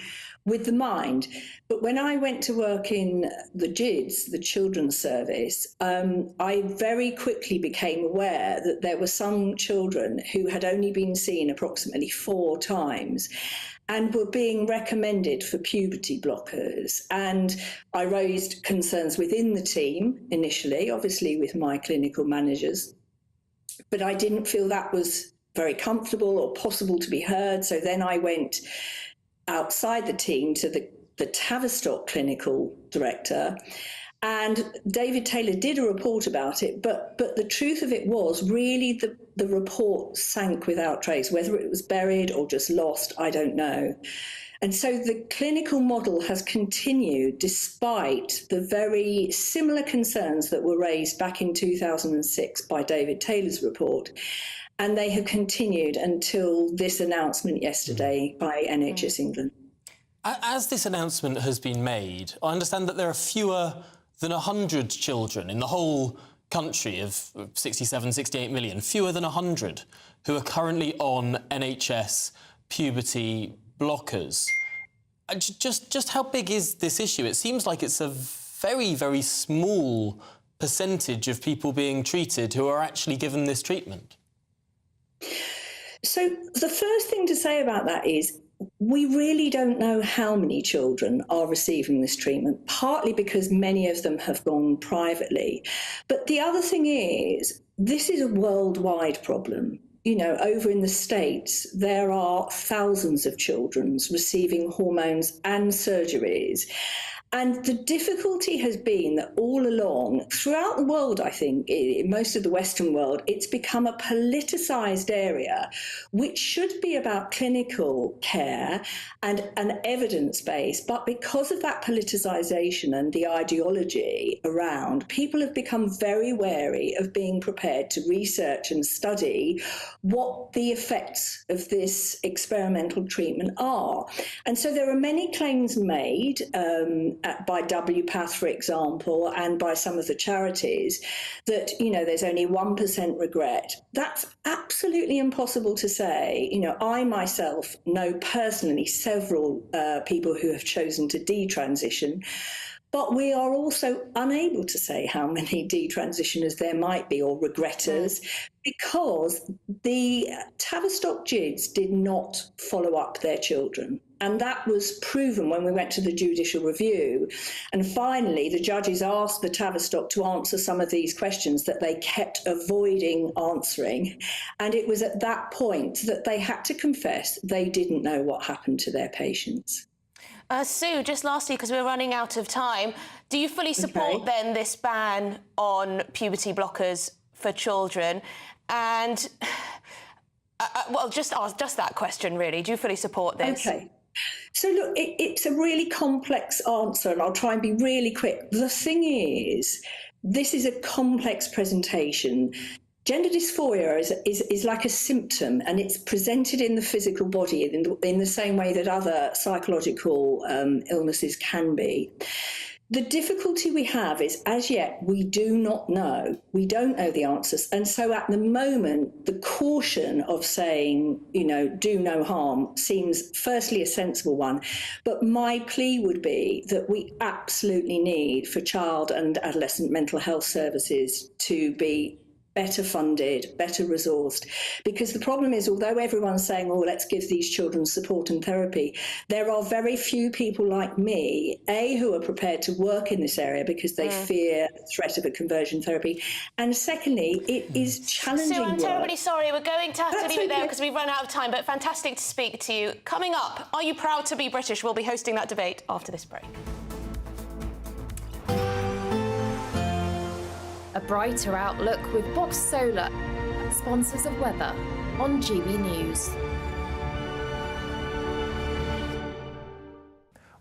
with the mind. But when I went to work in the GIDS, the Children's Service, I very quickly became aware that there were some children who had only been seen approximately 4 times and were being recommended for puberty blockers. And I raised concerns within the team initially, obviously with my clinical managers, but I didn't feel that was very comfortable or possible to be heard. So then I went outside the team to the Tavistock clinical director, and David Taylor did a report about it, but the truth of it was really the report sank without trace. Whether it was buried or just lost, I don't know. And so the clinical model has continued despite the very similar concerns that were raised back in 2006 by David Taylor's report. And they have continued until this announcement yesterday by NHS England. As this announcement has been made, I understand that there are fewer than 100 children in the whole country of 67, 68 million, fewer than 100 who are currently on NHS puberty blockers. Just how big is this issue? It seems like it's a very, very small percentage of people being treated who are actually given this treatment. So the first thing to say about that is we really don't know how many children are receiving this treatment, partly because many of them have gone privately. But the other thing is, this is a worldwide problem. You know, over in the States, there are thousands of children receiving hormones and surgeries. And the difficulty has been that all along, throughout the world, I think, in most of the Western world, it's become a politicised area, which should be about clinical care and an evidence base. But because of that politicisation and the ideology around, people have become very wary of being prepared to research and study what the effects of this experimental treatment are. And so there are many claims made by WPATH, for example, and by some of the charities that, you know, there's only 1% regret. That's absolutely impossible to say. You know, I myself know personally several people who have chosen to detransition. But we are also unable to say how many detransitioners there might be, or regretters, because the Tavistock GIDs did not follow up their children. And that was proven when we went to the judicial review. And finally, the judges asked the Tavistock to answer some of these questions that they kept avoiding answering. And it was at that point that they had to confess they didn't know what happened to their patients. Sue, just lastly, because we're running out of time, do you fully support then this ban on puberty blockers for children? And, well, just that question, really. Do you fully support this? Okay. So, look, it's a really complex answer, and I'll try and be really quick. The thing is, this is a complex presentation. Gender dysphoria is like a symptom, and it's presented in the physical body in the same way that other psychological illnesses can be. The difficulty we have is, as yet, we do not know. We don't know the answers. And so at the moment, the caution of saying, you know, do no harm seems firstly a sensible one. But my plea would be that we absolutely need for child and adolescent mental health services to be better funded, better resourced. Because the problem is, although everyone's saying, oh, let's give these children support and therapy, there are very few people like me, who are prepared to work in this area because they fear the threat of a conversion therapy. And secondly, it is challenging Sue, I'm work. terribly sorry. We're going to have to leave it there because we've run out of time, but fantastic to speak to you. Coming up, are you proud to be British? We'll be hosting that debate after this break. A brighter outlook with Box Solar, sponsors of weather on GB News.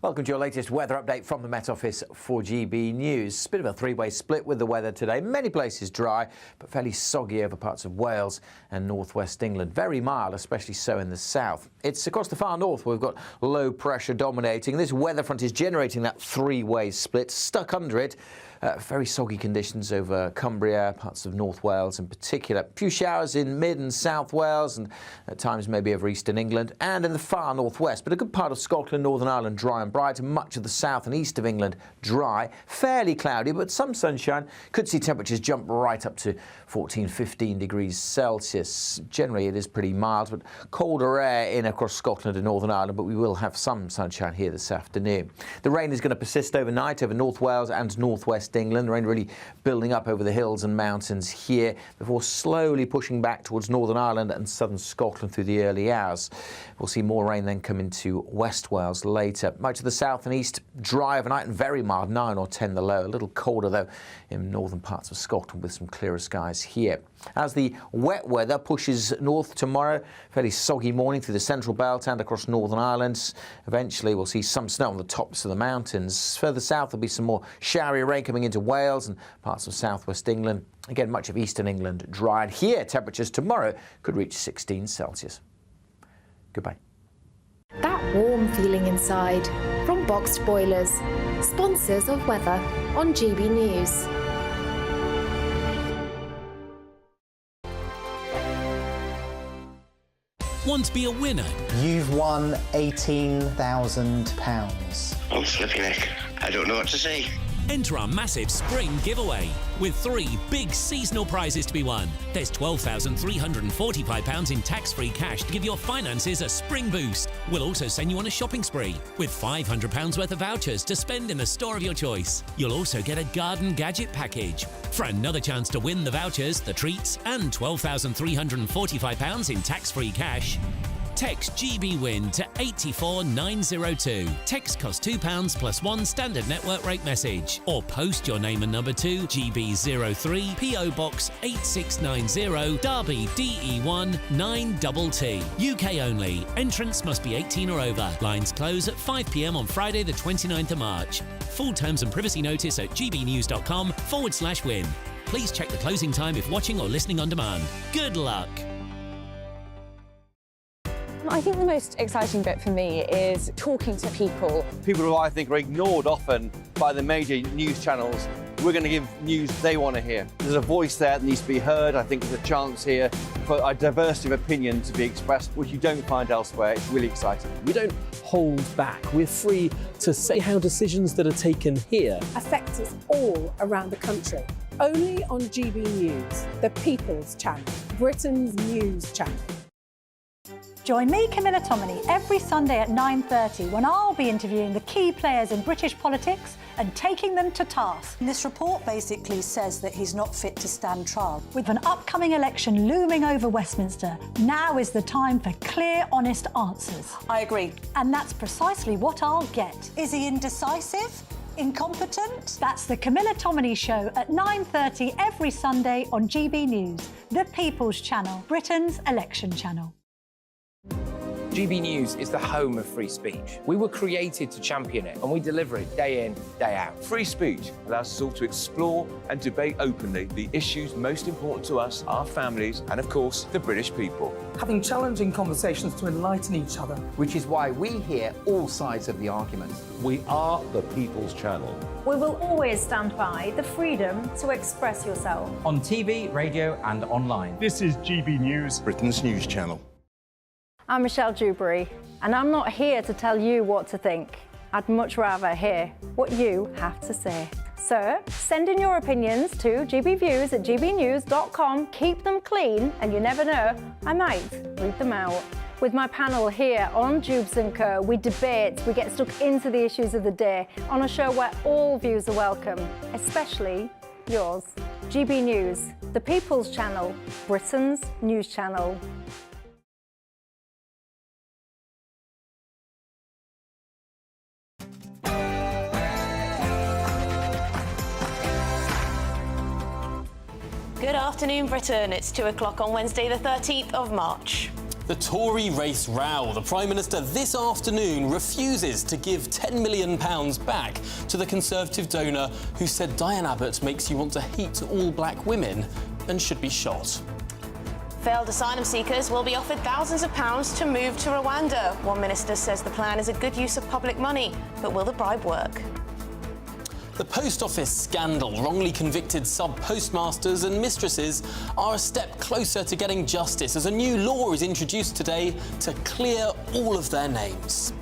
Welcome to your latest weather update from the Met Office for GB News. Bit of a three-way split with the weather today. Many places dry, but fairly soggy over parts of Wales and northwest England. Very mild, especially so in the south. It's across the far north where we've got low pressure dominating. This weather front is generating that three-way split. Stuck under it. Very soggy conditions over Cumbria, parts of North Wales in particular. A few showers in mid and south Wales and at times maybe over eastern England and in the far northwest. But a good part of Scotland, Northern Ireland dry and bright, and much of the south and east of England dry. Fairly cloudy, but some sunshine. Could see temperatures jump right up to 14, 15 degrees Celsius. Generally it is pretty mild, but colder air in across Scotland and Northern Ireland, but we will have some sunshine here this afternoon. The rain is going to persist overnight over North Wales and northwest England. Rain really building up over the hills and mountains here before slowly pushing back towards Northern Ireland and southern Scotland through the early hours. We'll see more rain then come into West Wales later. Much of the south and east dry overnight and very mild, 9 or 10 the low. A little colder though in northern parts of Scotland with some clearer skies here. As the wet weather pushes north tomorrow, fairly soggy morning through the central belt and across Northern Ireland. Eventually we'll see some snow on the tops of the mountains. Further south there'll be some more showery rain coming into Wales and parts of southwest England. Again, much of eastern England dry. And here temperatures tomorrow could reach 16 Celsius. Goodbye. That warm feeling inside from Boxed Boilers, sponsors of weather on GB News. Want to be a winner? You've won £18,000. I'm flipping heck. I don't know what to say. Enter our massive spring giveaway with 3 big seasonal prizes to be won. There's £12,345 in tax-free cash to give your finances a spring boost. We'll also send you on a shopping spree with £500 worth of vouchers to spend in the store of your choice. You'll also get a garden gadget package. For another chance to win the vouchers, the treats and £12,345 in tax-free cash, text GBWIN to 84902. Text costs £2 plus 1 standard network rate message. Or post your name and number to GB03 PO Box 8690 Derby DE1 9TT. UK only. Entrance must be 18 or over. Lines close at 5 p.m. on Friday the 29th of March. Full terms and privacy notice at gbnews.com/win. Please check the closing time if watching or listening on demand. Good luck. I think the most exciting bit for me is talking to people. People who I think are ignored often by the major news channels. We're going to give news they want to hear. There's a voice there that needs to be heard. I think there's a chance here for a diversity of opinion to be expressed, which you don't find elsewhere. It's really exciting. We don't hold back. We're free to say how decisions that are taken here affect us all around the country. Only on GB News, the People's Channel, Britain's news channel. Join me, Camilla Tominey, every Sunday at 9:30 when I'll be interviewing the key players in British politics and taking them to task. This report basically says that he's not fit to stand trial. With an upcoming election looming over Westminster, now is the time for clear, honest answers. I agree. And that's precisely what I'll get. Is he indecisive? Incompetent? That's the Camilla Tominey Show at 9:30 every Sunday on GB News, the People's Channel, Britain's election channel. GB News is the home of free speech. We were created to champion it, and we deliver it day in, day out. Free speech allows us all to explore and debate openly the issues most important to us, our families, and of course, the British people. Having challenging conversations to enlighten each other. Which is why we hear all sides of the argument. We are the People's Channel. We will always stand by the freedom to express yourself. On TV, radio and online. This is GB News, Britain's news channel. I'm Michelle Dewberry, and I'm not here to tell you what to think. I'd much rather hear what you have to say. So, send in your opinions to gbviews@gbnews.com. Keep them clean, and you never know, I might read them out. With my panel here on Jubes & Co, we debate, we get stuck into the issues of the day on a show where all views are welcome, especially yours. GB News, the People's Channel, Britain's news channel. Good afternoon, Britain. It's 2 o'clock on Wednesday, the 13th of March. The Tory race row. The Prime Minister this afternoon refuses to give £10 million back to the Conservative donor who said Diane Abbott makes you want to hate all black women and should be shot. Failed asylum seekers will be offered thousands of pounds to move to Rwanda. One minister says the plan is a good use of public money, but will the bribe work? The Post Office scandal. Wrongly convicted sub-postmasters and mistresses are a step closer to getting justice as a new law is introduced today to clear all of their names.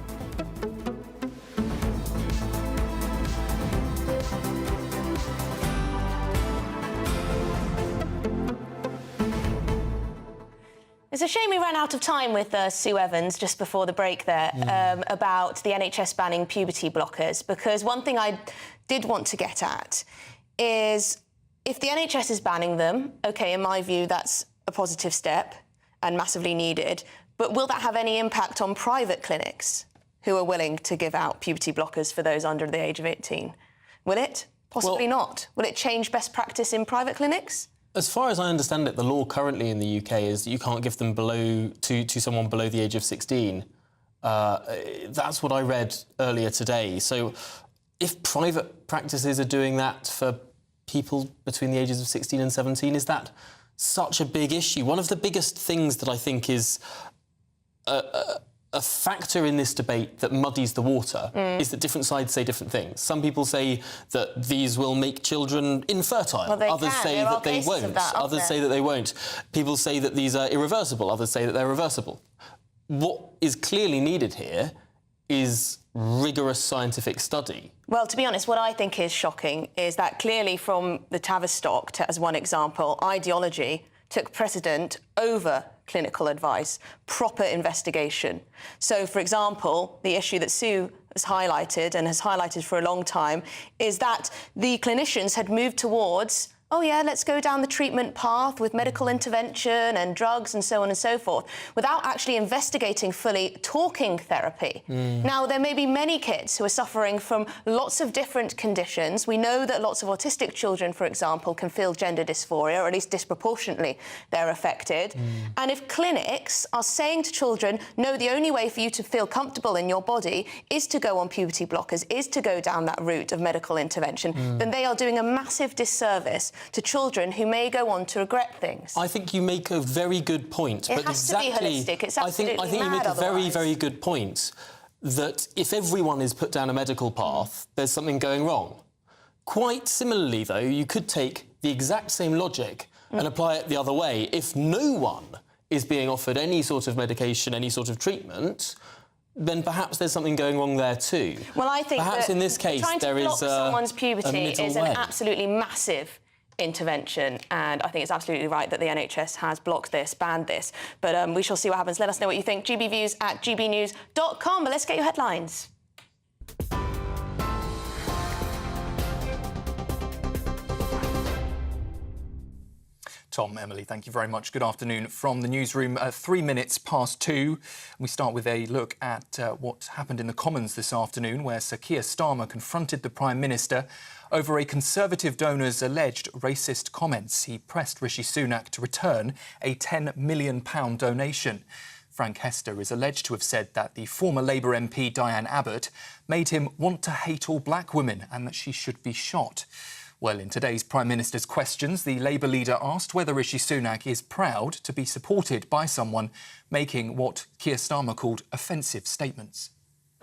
It's a shame we ran out of time with Sue Evans just before the break there about the NHS banning puberty blockers, because one thing I did want to get at is if the NHS is banning them, OK, in my view, that's a positive step and massively needed, but will that have any impact on private clinics who are willing to give out puberty blockers for those under the age of 18? Will it? Possibly not. Will it change best practice in private clinics? As far as I understand it, the law currently in the UK is that you can't give them to someone below the age of 16. That's what I read earlier today. So if private practices are doing that for people between the ages of 16 and 17, is that such a big issue? One of the biggest things that I think is a factor in this debate that muddies the water is that different sides say different things. Some people say that these will make children infertile. Well, others say that they won't. Others say that they won't. People say that these are irreversible. Others say that they're reversible. What is clearly needed here is rigorous scientific study. Well, to be honest, what I think is shocking is that clearly from the Tavistock, as one example, ideology took precedent over clinical advice, proper investigation. So, for example, the issue that Sue has highlighted and has highlighted for a long time is that the clinicians had moved towards, oh yeah, let's go down the treatment path with medical intervention and drugs and so on and so forth, without actually investigating fully talking therapy. Now, there may be many kids who are suffering from lots of different conditions. We know that lots of autistic children, for example, can feel gender dysphoria, or at least disproportionately they're affected. And if clinics are saying to children, no, the only way for you to feel comfortable in your body is to go on puberty blockers, is to go down that route of medical intervention, then they are doing a massive disservice to children who may go on to regret things. I think you make a very good point. It has to be holistic. It's absolutely I think you make a very, otherwise. very good point that if everyone is put down a medical path, there's something going wrong. Quite similarly, though, you could take the exact same logic and apply it the other way. If no one is being offered any sort of medication, any sort of treatment, then perhaps there's something going wrong there too. Well, I think perhaps that in this case trying to there block is someone's puberty is an way. absolutely massive intervention, and I think it's absolutely right that the NHS has blocked this, banned this. But we shall see what happens. Let us know what you think. gbviews@gbnews.com. But let's get your headlines. Tom, Emily, thank you very much. Good afternoon from the newsroom. 3 minutes past 2. We start with a look at what happened in the Commons this afternoon, where Sir Keir Starmer confronted the Prime Minister over a Conservative donor's alleged racist comments. He pressed Rishi Sunak to return a £10 million donation. Frank Hester is alleged to have said that the former Labour MP Diane Abbott made him want to hate all black women and that she should be shot. Well, in today's Prime Minister's questions, the Labour leader asked whether Rishi Sunak is proud to be supported by someone making what Keir Starmer called offensive statements.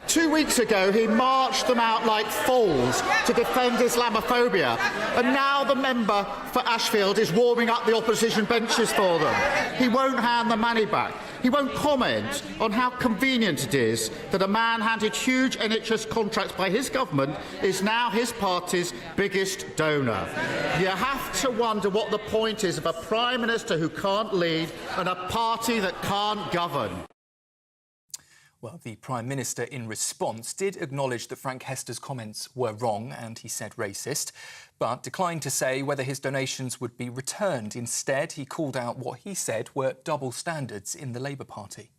2 weeks ago, he marched them out like fools to defend Islamophobia, and now the member for Ashfield is warming up the opposition benches for them. He won't hand the money back. He won't comment on how convenient it is that a man handed huge NHS contracts by his government is now his party's biggest donor. You have to wonder what the point is of a Prime Minister who can't lead and a party that can't govern. Well, the Prime Minister, in response, did acknowledge that Frank Hester's comments were wrong and, he said, racist, but declined to say whether his donations would be returned. Instead, he called out what he said were double standards in the Labour Party.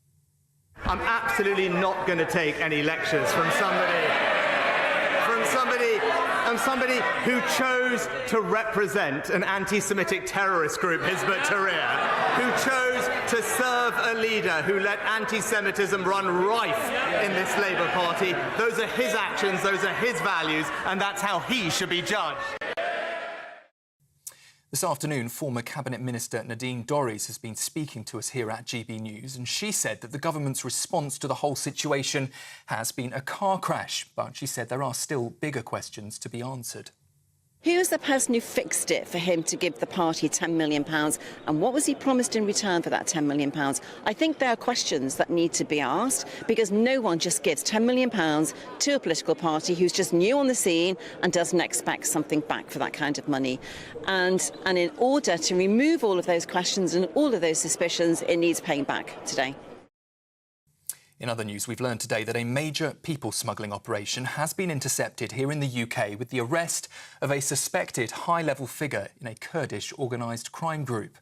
I'm absolutely not going to take any lectures from somebody who chose to represent an anti-Semitic terrorist group, Hizb ut-Tahrir, who chose to serve a leader who let anti-Semitism run rife in this Labour Party. Those are his actions, those are his values, and that's how he should be judged. This afternoon, former Cabinet Minister Nadine Dorries has been speaking to us here at GB News, and she said that the government's response to the whole situation has been a car crash, but she said there are still bigger questions to be answered. Who was the person who fixed it for him to give the party £10 million? And what was he promised in return for that £10 million? I think there are questions that need to be asked, because no one just gives £10 million to a political party who's just new on the scene and doesn't expect something back for that kind of money. And in order to remove all of those questions and all of those suspicions, it needs paying back today. In other news, we've learned today that a major people smuggling operation has been intercepted here in the UK with the arrest of a suspected high-level figure in a Kurdish organised crime group.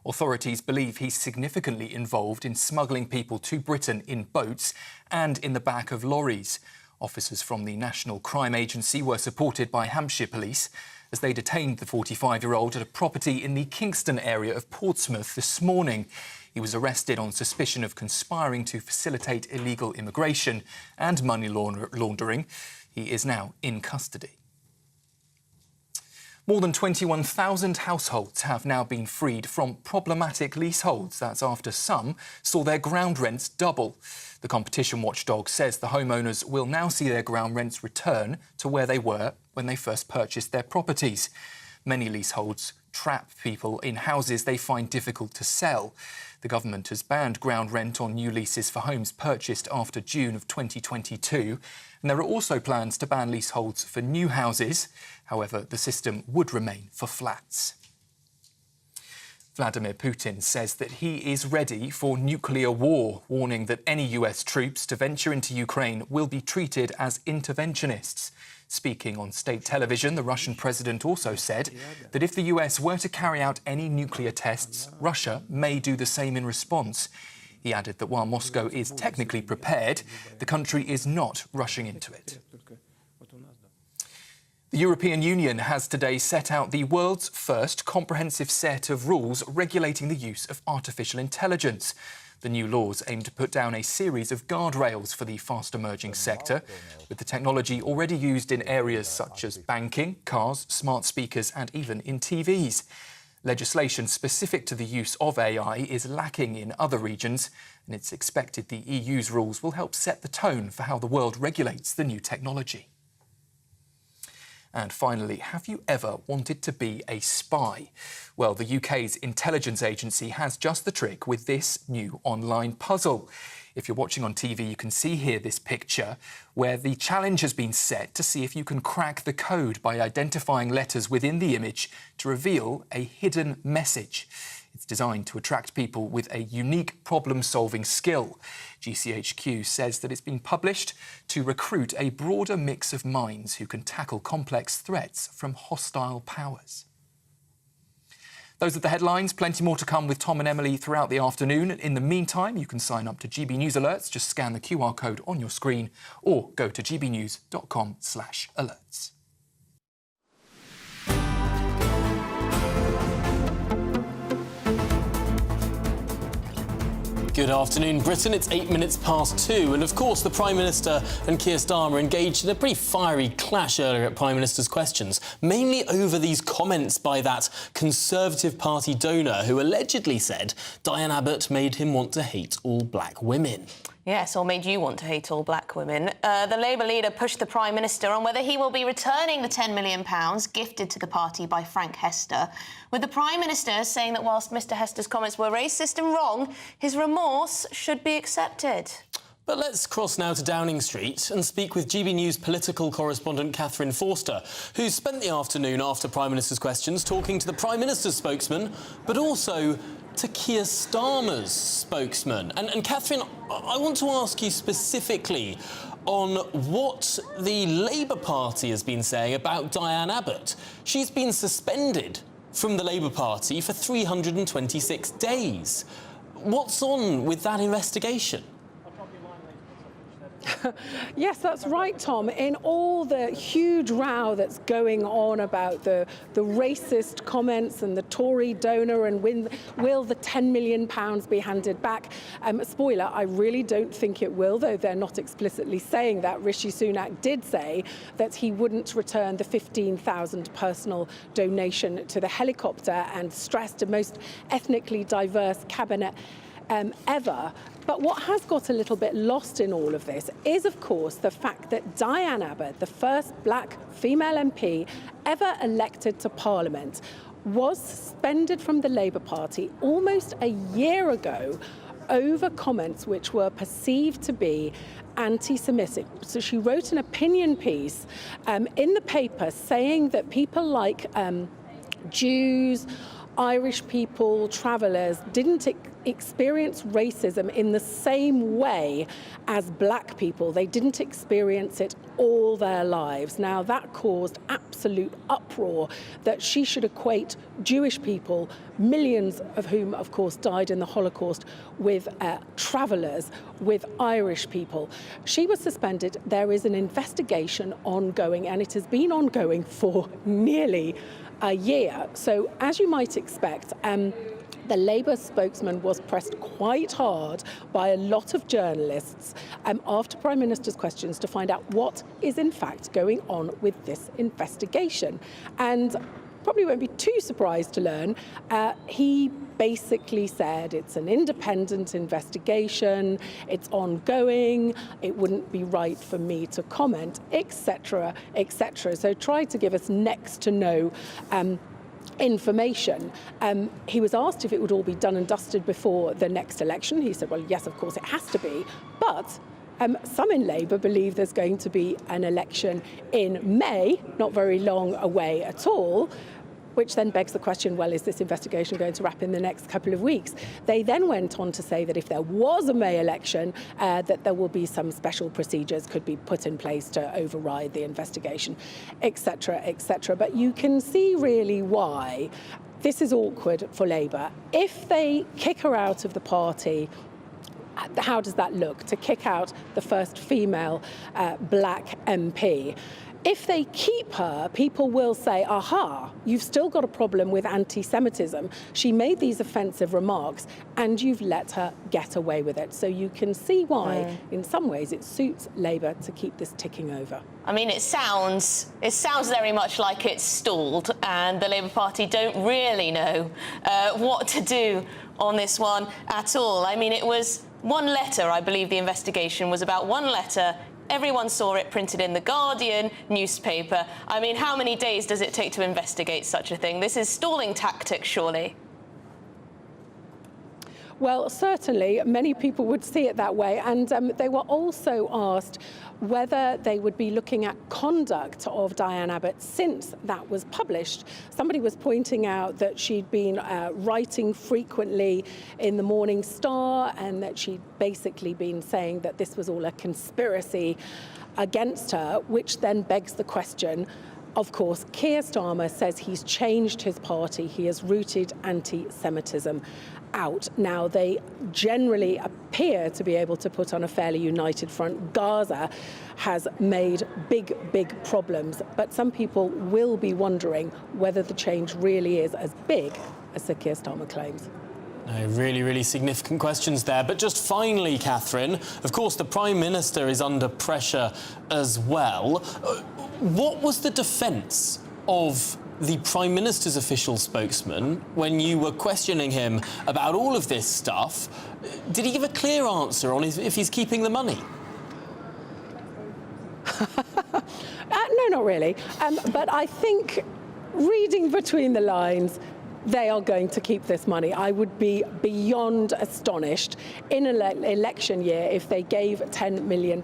Authorities believe he's significantly involved in smuggling people to Britain in boats and in the back of lorries. Officers from the National Crime Agency were supported by Hampshire Police as they detained the 45-year-old at a property in the Kingston area of Portsmouth this morning. He was arrested on suspicion of conspiring to facilitate illegal immigration and money laundering. He is now in custody. More than 21,000 households have now been freed from problematic leaseholds. That's after some saw their ground rents double. The competition watchdog says the homeowners will now see their ground rents return to where they were when they first purchased their properties. Many leaseholds trap people in houses they find difficult to sell. The government has banned ground rent on new leases for homes purchased after June of 2022. And there are also plans to ban leaseholds for new houses. However, the system would remain for flats. Vladimir Putin says that he is ready for nuclear war, warning that any US troops to venture into Ukraine will be treated as interventionists. Speaking on state television, the Russian president also said that if the US were to carry out any nuclear tests, Russia may do the same in response. He added that while Moscow is technically prepared, the country is not rushing into it. The European Union has today set out the world's first comprehensive set of rules regulating the use of artificial intelligence. The new laws aim to put down a series of guardrails for the fast-emerging sector, with the technology already used in areas such as banking, cars, smart speakers and even in TVs. Legislation specific to the use of AI is lacking in other regions, and it's expected the EU's rules will help set the tone for how the world regulates the new technology. And finally, have you ever wanted to be a spy? Well, the UK's intelligence agency has just the trick with this new online puzzle. If you're watching on TV, you can see here this picture where the challenge has been set to see if you can crack the code by identifying letters within the image to reveal a hidden message. It's designed to attract people with a unique problem-solving skill. GCHQ says that it's been published to recruit a broader mix of minds who can tackle complex threats from hostile powers. Those are the headlines. Plenty more to come with Tom and Emily throughout the afternoon. In the meantime, you can sign up to GB News Alerts. Just scan the QR code on your screen or go to gbnews.com/alerts. Good afternoon, Britain. It's 8 minutes past 2. And of course, the Prime Minister and Keir Starmer engaged in a pretty fiery clash earlier at Prime Minister's Questions, mainly over these comments by that Conservative Party donor who allegedly said Diane Abbott made him want to hate all black women. Yes, or made you want to hate all black women. The Labour leader pushed the Prime Minister on whether he will be returning the £10 million gifted to the party by Frank Hester, with the Prime Minister saying that whilst Mr Hester's comments were racist and wrong, his remorse should be accepted. But let's cross now to Downing Street and speak with GB News political correspondent Catherine Forster, who spent the afternoon after Prime Minister's Questions talking to the Prime Minister's spokesman, but also to Keir Starmer's spokesman. And Catherine, I want to ask you specifically on what the Labour Party has been saying about Diane Abbott. She's been suspended from the Labour Party for 326 days. What's on with that investigation? Yes, that's right, Tom. In all the huge row that's going on about the racist comments and the Tory donor and will the £10 million be handed back? Spoiler, I really don't think it will, though they're not explicitly saying that. Rishi Sunak did say that he wouldn't return the 15,000 personal donation to the helicopter and stressed a most ethnically diverse cabinet ever. But what has got a little bit lost in all of this is, of course, the fact that Diane Abbott, the first black female MP ever elected to Parliament, was suspended from the Labour Party almost a year ago over comments which were perceived to be anti-Semitic. So she wrote an opinion piece in the paper saying that people like Jews, Irish people, travellers, didn't experience racism in the same way as black people. They didn't experience it all their lives. Now, that caused absolute uproar that she should equate Jewish people, millions of whom, of course, died in the Holocaust, with travellers, with Irish people. She was suspended. There is an investigation ongoing, and it has been ongoing for nearly a year. So, as you might expect, the Labour spokesman was pressed quite hard by a lot of journalists after Prime Minister's Questions to find out what is in fact going on with this investigation. And probably won't be too surprised to learn, he basically said it's an independent investigation, it's ongoing, it wouldn't be right for me to comment, etc., etc. So tried to give us next to no information. He was asked if it would all be done and dusted before the next election. He said, well, yes, of course it has to be, but some in Labour believe there's going to be an election in May, not very long away at all, which then begs the question, well, is this investigation going to wrap in the next couple of weeks? They then went on to say that if there was a May election, that there will be some special procedures could be put in place to override the investigation, etc., etc. But you can see really why this is awkward for Labour. If they kick her out of the party, how does that look? To kick out the first female black MP. If they keep her, people will say, aha, you've still got a problem with anti-Semitism. She made these offensive remarks and you've let her get away with it. So you can see why, in some ways, it suits Labour to keep this ticking over. I mean, it sounds very much like it's stalled and the Labour Party don't really know what to do on this one at all. I mean, it was one letter, I believe the investigation was about one letter. Everyone saw it printed in the Guardian newspaper. I mean, how many days does it take to investigate such a thing? This is stalling tactics, surely. Well, certainly, many people would see it that way. And they were also asked whether they would be looking at conduct of Diane Abbott since that was published. Somebody was pointing out that she'd been writing frequently in the Morning Star and that she'd basically been saying that this was all a conspiracy against her, which then begs the question. Of course, Keir Starmer says he's changed his party. He has rooted anti-Semitism out. Now, they generally appear to be able to put on a fairly united front. Gaza has made big problems, but some people will be wondering whether the change really is as big as Sir Keir Starmer claims. Really significant questions there. But just finally, Catherine, of course, the Prime Minister is under pressure as well. What was the defence of the Prime Minister's official spokesman when you were questioning him about all of this stuff? Did he give a clear answer on if he's keeping the money? No, not really. But I think, reading between the lines, they are going to keep this money. I would be beyond astonished in an election year if they gave £10 million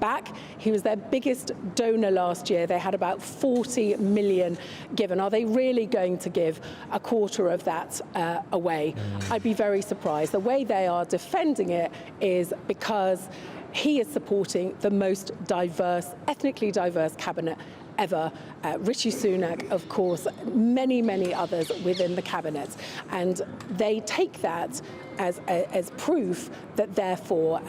back. He was their biggest donor last year. They had about 40 million given. Are they really going to give a quarter of that away? I'd be very surprised. The way they are defending it is because he is supporting the most diverse, ethnically diverse cabinet ever. Rishi Sunak, of course, many others within the cabinet, and they take that as proof that therefore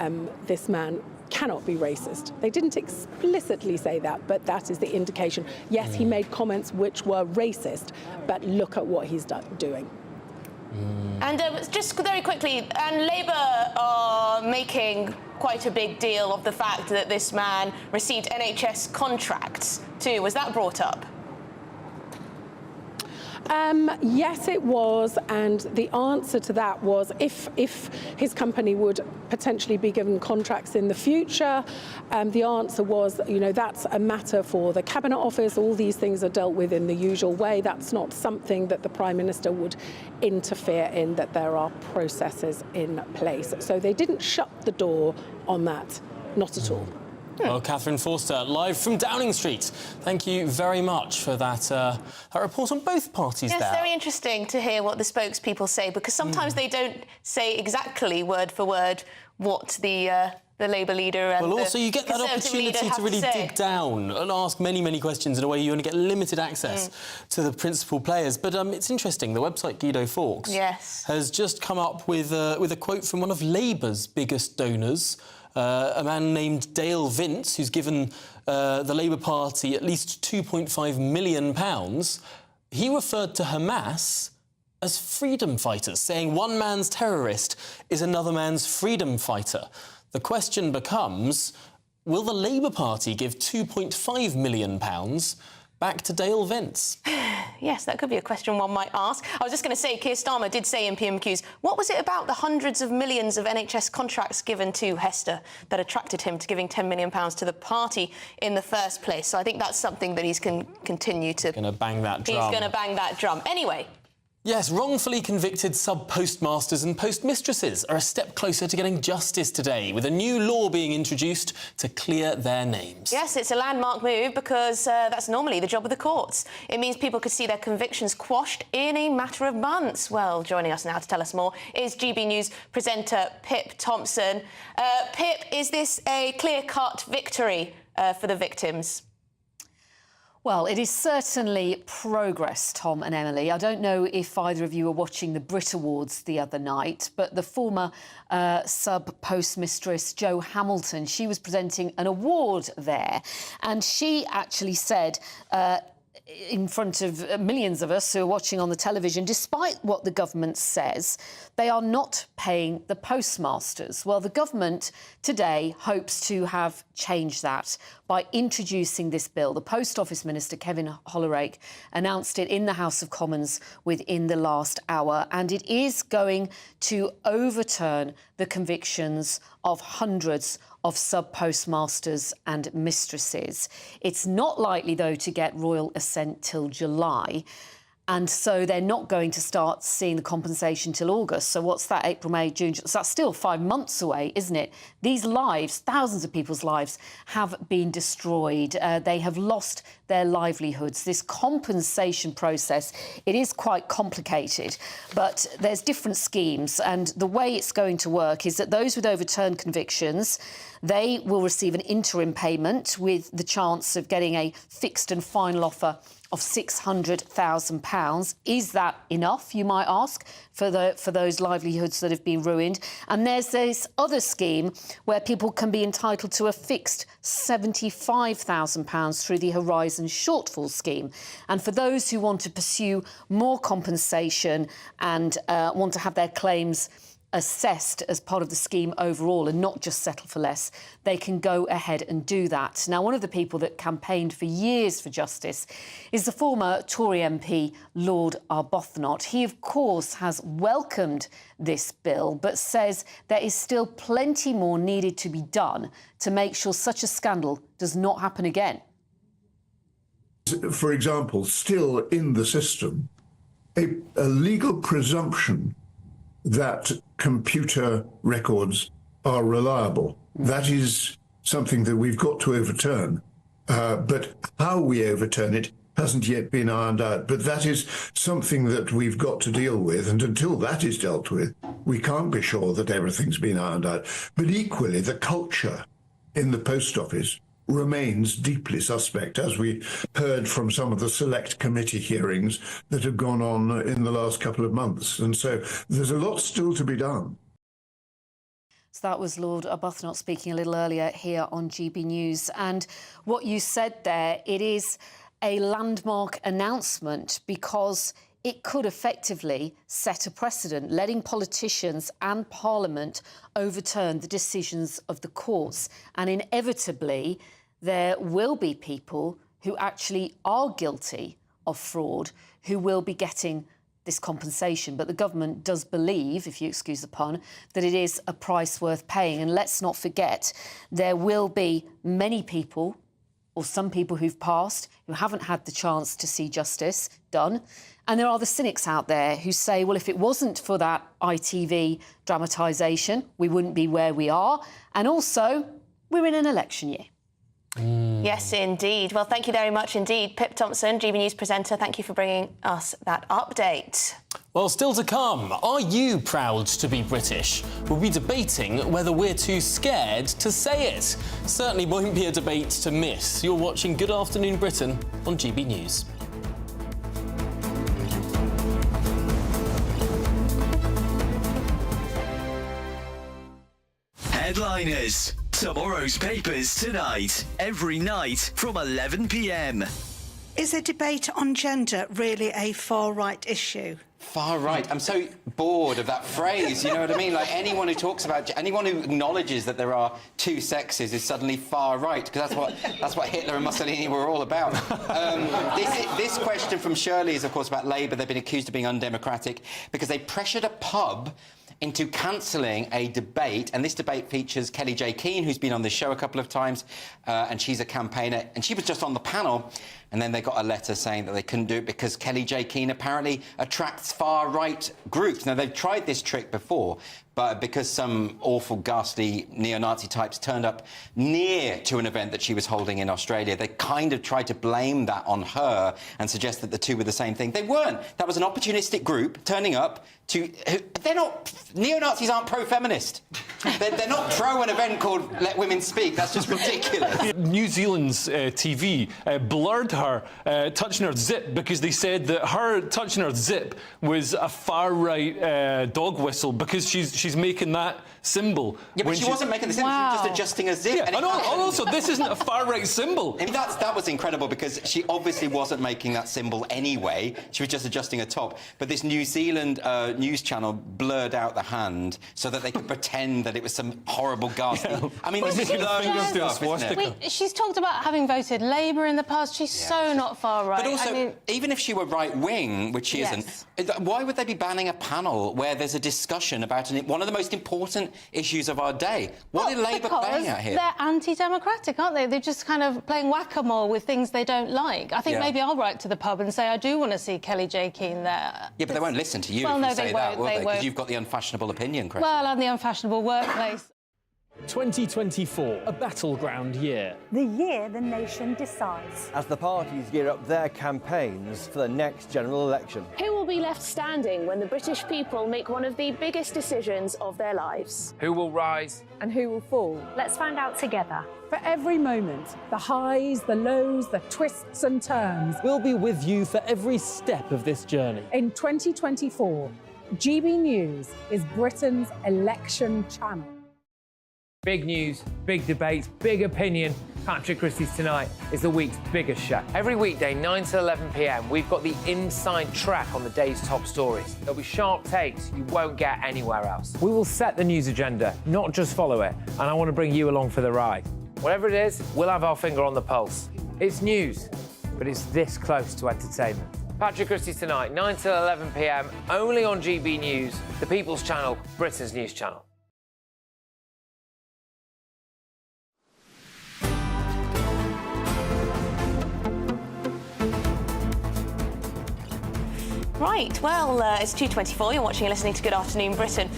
this man cannot be racist. They didn't explicitly say that, but that is the indication. Yes, he made comments which were racist, but look at what he's doing. And just very quickly, and Labour are making quite a big deal of the fact that this man received NHS contracts too. Was that brought up? Yes, it was, and the answer to that was if his company would potentially be given contracts in the future, the answer was, that's a matter for the Cabinet Office. All these things are dealt with in the usual way. That's not something that the Prime Minister would interfere in, that there are processes in place. So they didn't shut the door on that, not at all. Well, Catherine Forster, live from Downing Street. Thank you very much for that report on both parties there. Yes, very interesting to hear what the spokespeople say, because sometimes they don't say exactly word for word what the Labour leader and also you get that Conservative opportunity to really say. dig down and ask many questions in a way you only get limited access to the principal players. But it's interesting, the website Guido Fawkes has just come up with a quote from one of Labour's biggest donors, a man named Dale Vince, who's given the Labour Party at least £2.5 million. He referred to Hamas as freedom fighters, saying one man's terrorist is another man's freedom fighter. The question becomes, will the Labour Party give £2.5 million back to Dale Vince? Yes, that could be a question one might ask. I was just going to say, Keir Starmer did say in PMQs, what was it about the hundreds of millions of NHS contracts given to Hester that attracted him to giving £10 million to the party in the first place? So I think that's something that he's going to continue to... Going to bang that drum. He's going to bang that drum. Anyway... Yes, wrongfully convicted sub-postmasters and postmistresses are a step closer to getting justice today, with a new law being introduced to clear their names. Yes, it's a landmark move because that's normally the job of the courts. It means people could see their convictions quashed in a matter of months. Well, joining us now to tell us more is GBNews presenter Pip Thompson. Pip, is this a clear-cut victory for the victims? Well, it is certainly progress, Tom and Emily. I don't know if either of you were watching the Brit Awards the other night, but the former sub-postmistress Jo Hamilton, she was presenting an award there, and she actually said in front of millions of us who are watching on the television, despite what the government says, they are not paying the postmasters. Well, the government today hopes to have changed that by introducing this bill. The Post Office Minister, Kevin Hollerake, announced it in the House of Commons within the last hour, and it is going to overturn the convictions of hundreds of sub-postmasters and mistresses. It's not likely, though, to get royal assent till July, and so they're not going to start seeing the compensation till August. So what's that, April, May, June? So that's still 5 months away, isn't it? These lives, thousands of people's lives, have been destroyed. They have lost their livelihoods. This compensation process, it is quite complicated, but there's different schemes, and the way it's going to work is that those with overturned convictions, they will receive an interim payment with the chance of getting a fixed and final offer of £600,000. Is that enough, you might ask, for those livelihoods that have been ruined? And there's this other scheme where people can be entitled to a fixed £75,000 through the Horizon Shortfall scheme. And for those who want to pursue more compensation and want to have their claims assessed as part of the scheme overall and not just settle for less, they can go ahead and do that. Now, one of the people that campaigned for years for justice is the former Tory MP, Lord Arbuthnot. He, of course, has welcomed this bill, but says there is still plenty more needed to be done to make sure such a scandal does not happen again. For example, still in the system, a legal presumption that computer records are reliable. That is something that we've got to overturn. But how we overturn it hasn't yet been ironed out. But that is something that we've got to deal with. And until that is dealt with, we can't be sure that everything's been ironed out. But equally, the culture in the post office remains deeply suspect, as we heard from some of the select committee hearings that have gone on in the last couple of months. And so there's a lot still to be done. So that was Lord Arbuthnot speaking a little earlier here on GB News. And what you said there, it is a landmark announcement because it could effectively set a precedent, letting politicians and Parliament overturn the decisions of the courts. And inevitably, there will be people who actually are guilty of fraud who will be getting this compensation. But the government does believe, if you excuse the pun, that it is a price worth paying. And let's not forget, there will be many people, or some people who've passed, who haven't had the chance to see justice done. And there are the cynics out there who say, well, if it wasn't for that ITV dramatisation, we wouldn't be where we are. And also, we're in an election year. Yes, indeed. Well, thank you very much indeed. Pip Thompson, GB News presenter, thank you for bringing us that update. Well, still to come, are you proud to be British? We'll be debating whether we're too scared to say it. Certainly won't be a debate to miss. You're watching Good Afternoon Britain on GB News. Headliners. Tomorrow's papers tonight, every night from 11 p.m. Is a debate on gender really a far-right issue? Far right. I'm so bored of that phrase, you know what I mean? Like, anyone who talks about... anyone who acknowledges that there are two sexes is suddenly far right, because that's what Hitler and Mussolini were all about. This question from Shirley is, of course, about Labour. They've been accused of being undemocratic because they pressured a pub into cancelling a debate, and this debate features Kelly J. Keane, who's been on this show a couple of times, and she's a campaigner, and she was just on the panel, and then they got a letter saying that they couldn't do it because Kelly J. Keane apparently attracts far-right groups. Now, they've tried this trick before, but because some awful, ghastly neo-Nazi types turned up near to an event that she was holding in Australia, they kind of tried to blame that on her and suggest that the two were the same thing. They weren't. That was an opportunistic group turning up to... They're not... Neo-Nazis aren't pro-feminist. They're not pro an event called Let Women Speak. That's just ridiculous. New Zealand's TV blurred her touching her zip because they said that her touching her zip was a far-right dog whistle because she's making that symbol. Yeah, but she wasn't making the symbol, she was just adjusting a zip. Yeah, and also, this isn't a far-right symbol. I mean, that was incredible because she obviously wasn't making that symbol anyway. She was just adjusting a top. But this New Zealand news channel blurred out the hand so that they could pretend that it was some horrible ghastly... Yeah. I mean, this is she's talked about having voted Labour in the past. She's so not far right. But also, I mean, even if she were right-wing, which she isn't, why would they be banning a panel where there's a discussion about one of the most important issues of our day? What are Labour playing at here? They're anti-democratic, aren't they? They're just kind of playing whack-a-mole with things they don't like. I think maybe I'll write to the pub and say I do want to see Kelly J. Keane there. Yeah, but they won't listen to you well, if you no, say that, will they? Because you've got the unfashionable opinion, Chris. Well, and the unfashionable workplace. 2024, a battleground year. The year the nation decides. As the parties gear up their campaigns for the next general election. Who will be left standing when the British people make one of the biggest decisions of their lives? Who will rise? And who will fall? Let's find out together. For every moment, the highs, the lows, the twists and turns. We'll be with you for every step of this journey. In 2024, GB News is Britain's election channel. Big news, big debates, big opinion. Patrick Christie's Tonight is the week's biggest show. Every weekday, 9 to 11 p.m, we've got the inside track on the day's top stories. There'll be sharp takes you won't get anywhere else. We will set the news agenda, not just follow it, and I want to bring you along for the ride. Whatever it is, we'll have our finger on the pulse. It's news, but it's this close to entertainment. Patrick Christie's Tonight, 9 to 11 p.m, only on GB News, the People's Channel, Britain's news channel. Right, well, it's 2:24. You're watching and listening to Good Afternoon Britain.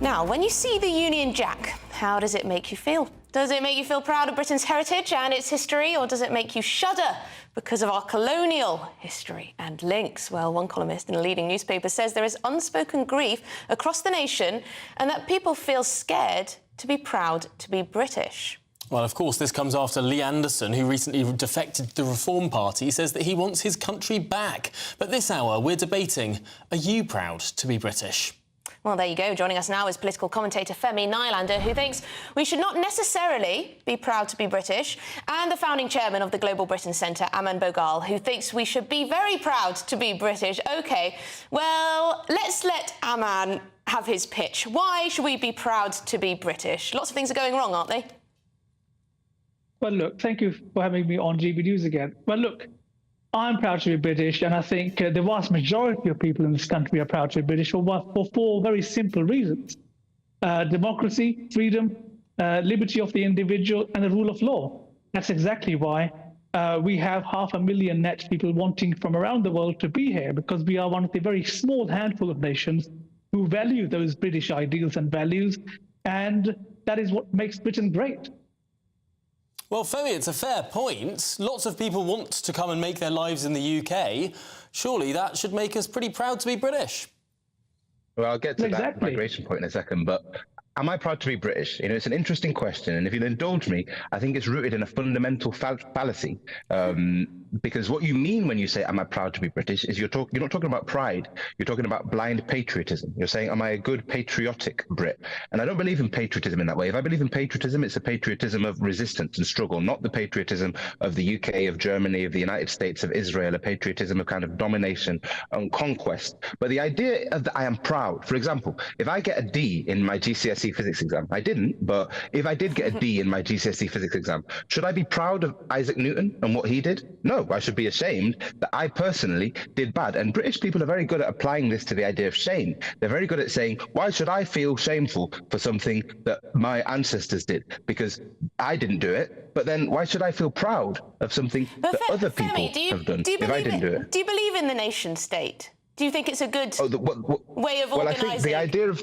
Now, when you see the Union Jack, how does it make you feel? Does it make you feel proud of Britain's heritage and its history, or does it make you shudder because of our colonial history and links? Well, one columnist in a leading newspaper says there is unspoken grief across the nation and that people feel scared to be proud to be British. Well, of course, this comes after Lee Anderson, who recently defected to the Reform Party, says that he wants his country back. But this hour, we're debating, are you proud to be British? Well, there you go. Joining us now is political commentator Femi Nylander, who thinks we should not necessarily be proud to be British, and the founding chairman of the Global Britain Centre, Aman Bogal, who thinks we should be very proud to be British. OK, well, let's let Aman have his pitch. Why should we be proud to be British? Lots of things are going wrong, aren't they? Well, look, thank you for having me on GB News again. Well, look, I'm proud to be British, and I think the vast majority of people in this country are proud to be British for four very simple reasons. Democracy, freedom, liberty of the individual, and the rule of law. That's exactly why we have 500,000 net people wanting from around the world to be here, because we are one of the very small handful of nations who value those British ideals and values, and that is what makes Britain great. Well, Femi, it's a fair point. Lots of people want to come and make their lives in the UK. Surely that should make us pretty proud to be British. Well, I'll get to that migration point in a second, but am I proud to be British? You know, it's an interesting question, and if you'll indulge me, I think it's rooted in a fundamental fallacy. Because what you mean when you say, am I proud to be British, is you're not talking about pride, you're talking about blind patriotism. You're saying, am I a good patriotic Brit? And I don't believe in patriotism in that way. If I believe in patriotism, it's a patriotism of resistance and struggle, not the patriotism of the UK, of Germany, of the United States, of Israel, a patriotism of kind of domination and conquest. But the idea of that I am proud, for example, if I get a D in my GCSE physics exam, I didn't, but if I did get a D in my GCSE physics exam, should I be proud of Isaac Newton and what he did? No, I should be ashamed that I personally did bad. And British people are very good at applying this to the idea of shame. They're very good at saying, why should I feel shameful for something that my ancestors did? Because I didn't do it. But then why should I feel proud of something that other people have done if I didn't do it? Do you believe in the nation state? Do you think it's a good way of organising? Well, I think the idea of...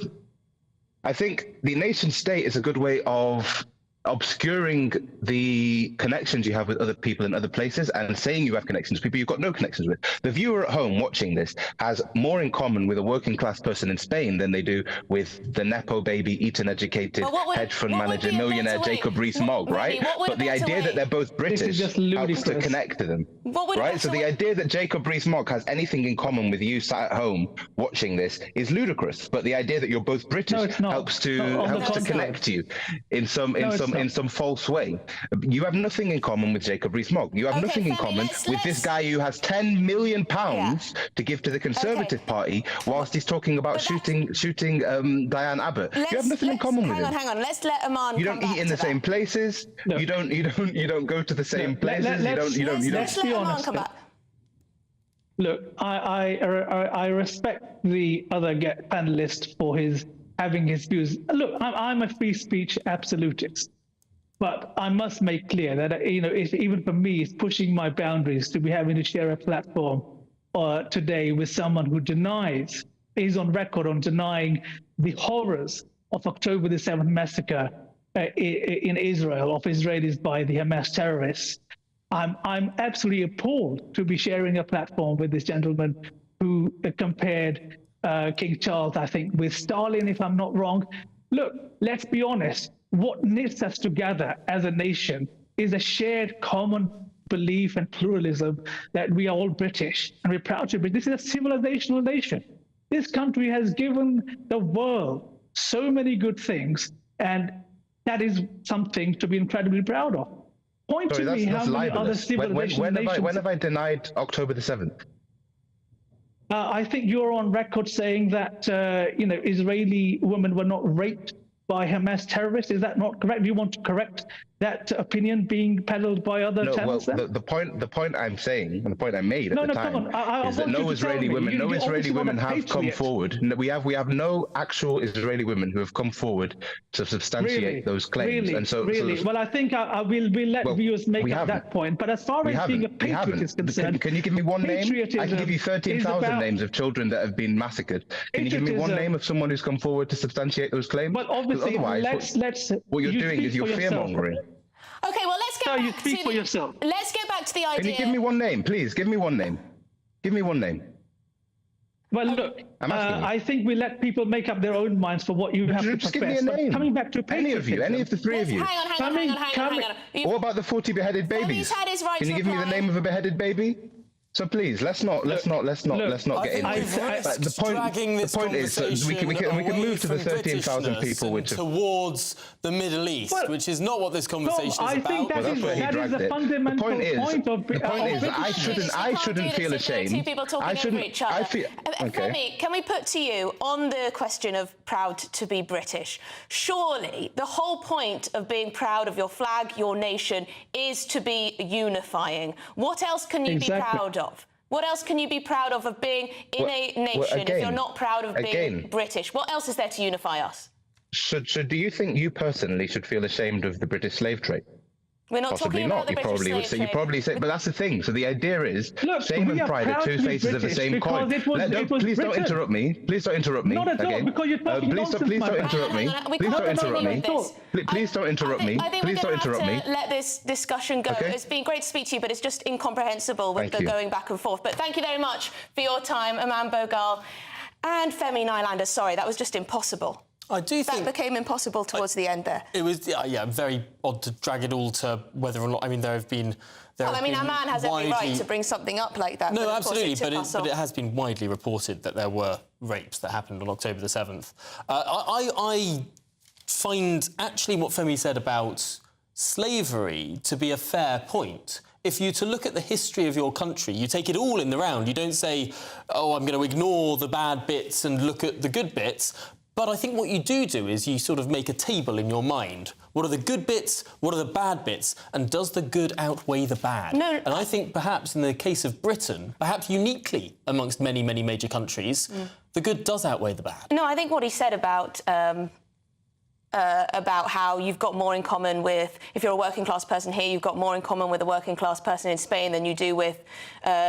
I think the nation state is a good way of obscuring the connections you have with other people in other places and saying you have connections with people you've got no connections with. The viewer at home watching this has more in common with a working class person in Spain than they do with the Nepo baby, Eton-educated, hedge fund manager, millionaire Jacob Rees-Mogg, right? But the idea that they're both British helps to connect to them, right? So the idea that Jacob Rees-Mogg has anything in common with you sat at home watching this is ludicrous. But the idea that you're both British helps to connect you in some false way. You have nothing in common with Jacob Rees-Mogg. You have nothing in common with this guy who has £10 million to give to the Conservative Party whilst he's talking about shooting Diane Abbott. You have nothing in common with him. Hang on. Let's let Aman. You don't eat in the same places. No. You don't go to the same places. Let's let Aman come back. Look, I respect the other panelist for having his views. Look, I'm a free speech absolutist. But I must make clear that, even for me, it's pushing my boundaries to be having to share a platform today with someone who is on record on denying the horrors of October the 7th massacre in Israel of Israelis by the Hamas terrorists. I'm absolutely appalled to be sharing a platform with this gentleman who compared King Charles, I think, with Stalin, if I'm not wrong. Look, let's be honest. What knits us together as a nation is a shared common belief and pluralism that we are all British and we're proud to be. This is a civilizational nation. This country has given the world so many good things, and that is something to be incredibly proud of. Point to me how many other civilizational nations... When have I denied October the 7th? I think you're on record saying that, Israeli women were not raped by Hamas terrorists. Is that not correct? Do you want to correct that opinion being peddled by other channels? Well, the point I'm saying, and the point I made at the time, is that no Israeli women have come forward. We have no actual Israeli women who have come forward to substantiate those claims. Really? And so, Well, I think I will let viewers make up that point. But as far as being a patriot is concerned, can you give me one name? I can give you 13,000 names of children that have been massacred. Can you give me one name of someone who's come forward to substantiate those claims? But obviously, what you're doing is you're fear-mongering. Okay, well, let's get back to the idea. Can you give me one name, please? Give me one name. Give me one name. Well, look, I think we let people make up their own minds for what you have to just profess. Give me a name. Coming back to any of you, any of the three of you. Hang on. What about the 40 beheaded babies? Can you give me the name of a beheaded baby? So please, let's not get into the point is that we can move to the 13,000 people towards the Middle East, which is not what this conversation is about. I think that is a fundamental point of the point is I shouldn't feel ashamed. Two people talking over each other. Femi, can we put to you on the question of proud to be British? Surely the whole point of being proud of your flag, your nation, is to be unifying. What else can you be proud of? What else can you be proud of being in a nation if you're not proud of being British? What else is there to unify us? Do you think you personally should feel ashamed of the British slave trade? We're not Possibly talking about not. the British slave trade. You probably say, but that's the thing. So the idea is shame and pride are two faces of the same coin. Please don't interrupt me. Please don't interrupt me. Not at all, because you're talking nonsense. Please don't interrupt me. Please don't interrupt me. Please don't interrupt me. I think we're going to have to let this discussion go. It's been great to speak to you, but it's just incomprehensible with the going back and forth. But thank you very much for your time, Aman Bogal and Femi Nylander. Sorry, that was just impossible. I do think that became impossible towards the end there. It was, very odd to drag it all to whether or not. I mean, there have been. Aman has every right to bring something up like that. No, absolutely, but it has been widely reported that there were rapes that happened on October the 7th. I find actually what Femi said about slavery to be a fair point. If you to look at the history of your country, you take it all in the round. You don't say, oh, I'm going to ignore the bad bits and look at the good bits. But I think what you do is you sort of make a table in your mind. What are the good bits? What are the bad bits? And does the good outweigh the bad? No. And I think perhaps in the case of Britain, perhaps uniquely amongst many, many major countries, the good does outweigh the bad. No, I think what he said about about how you've got more in common with, if you're a working class person here, you've got more in common with a working class person in Spain than you do with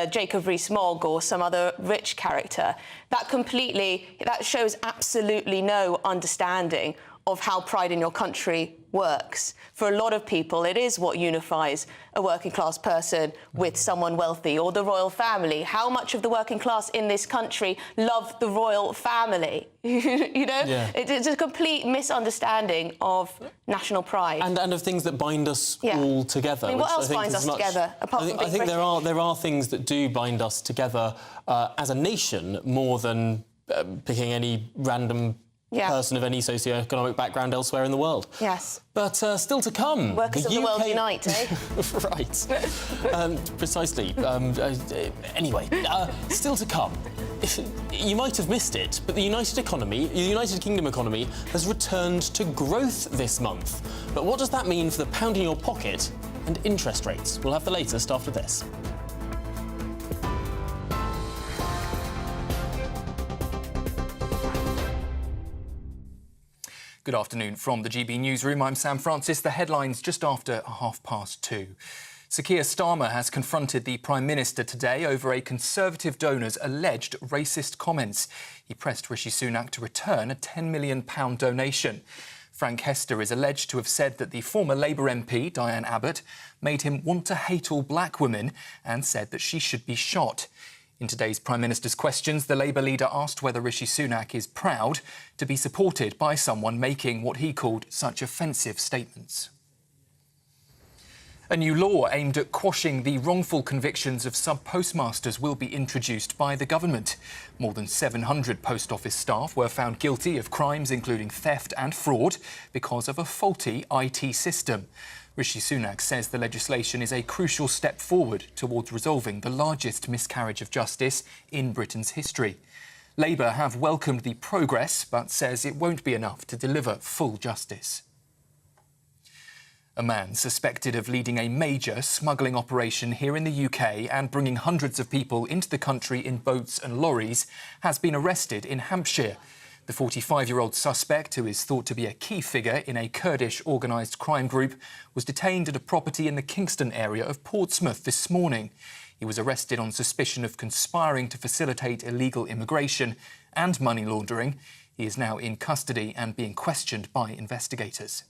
Jacob Rees-Mogg or some other rich character. That shows absolutely no understanding of how pride in your country works. For a lot of people, it is what unifies a working class person with someone wealthy or the royal family. How much of the working class in this country love the royal family? You know? Yeah. It's a complete misunderstanding of national pride. And of things that bind us all together. I mean, what else binds us together, apart from I think there are things that do bind us together as a nation more than picking any random person of any socio-economic background elsewhere in the world. Yes. But still to come. Workers of the world unite, eh? Right. Precisely. Anyway, still to come. You might have missed it, but the United Kingdom economy has returned to growth this month. But what does that mean for the pound in your pocket and interest rates? We'll have the latest after this. Good afternoon from the GB Newsroom. I'm Sam Francis. The headlines just after 2:30. Sir Keir Starmer has confronted the Prime Minister today over a Conservative donor's alleged racist comments. He pressed Rishi Sunak to return a £10 million donation. Frank Hester is alleged to have said that the former Labour MP, Diane Abbott, made him want to hate all black women and said that she should be shot. In today's Prime Minister's questions, the Labour leader asked whether Rishi Sunak is proud to be supported by someone making what he called such offensive statements. A new law aimed at quashing the wrongful convictions of sub-postmasters will be introduced by the government. More than 700 post office staff were found guilty of crimes including theft and fraud because of a faulty IT system. Rishi Sunak says the legislation is a crucial step forward towards resolving the largest miscarriage of justice in Britain's history. Labour have welcomed the progress, but says it won't be enough to deliver full justice. A man suspected of leading a major smuggling operation here in the UK and bringing hundreds of people into the country in boats and lorries has been arrested in Hampshire. The 45-year-old suspect, who is thought to be a key figure in a Kurdish organised crime group, was detained at a property in the Kingston area of Portsmouth this morning. He was arrested on suspicion of conspiring to facilitate illegal immigration and money laundering. He is now in custody and being questioned by investigators.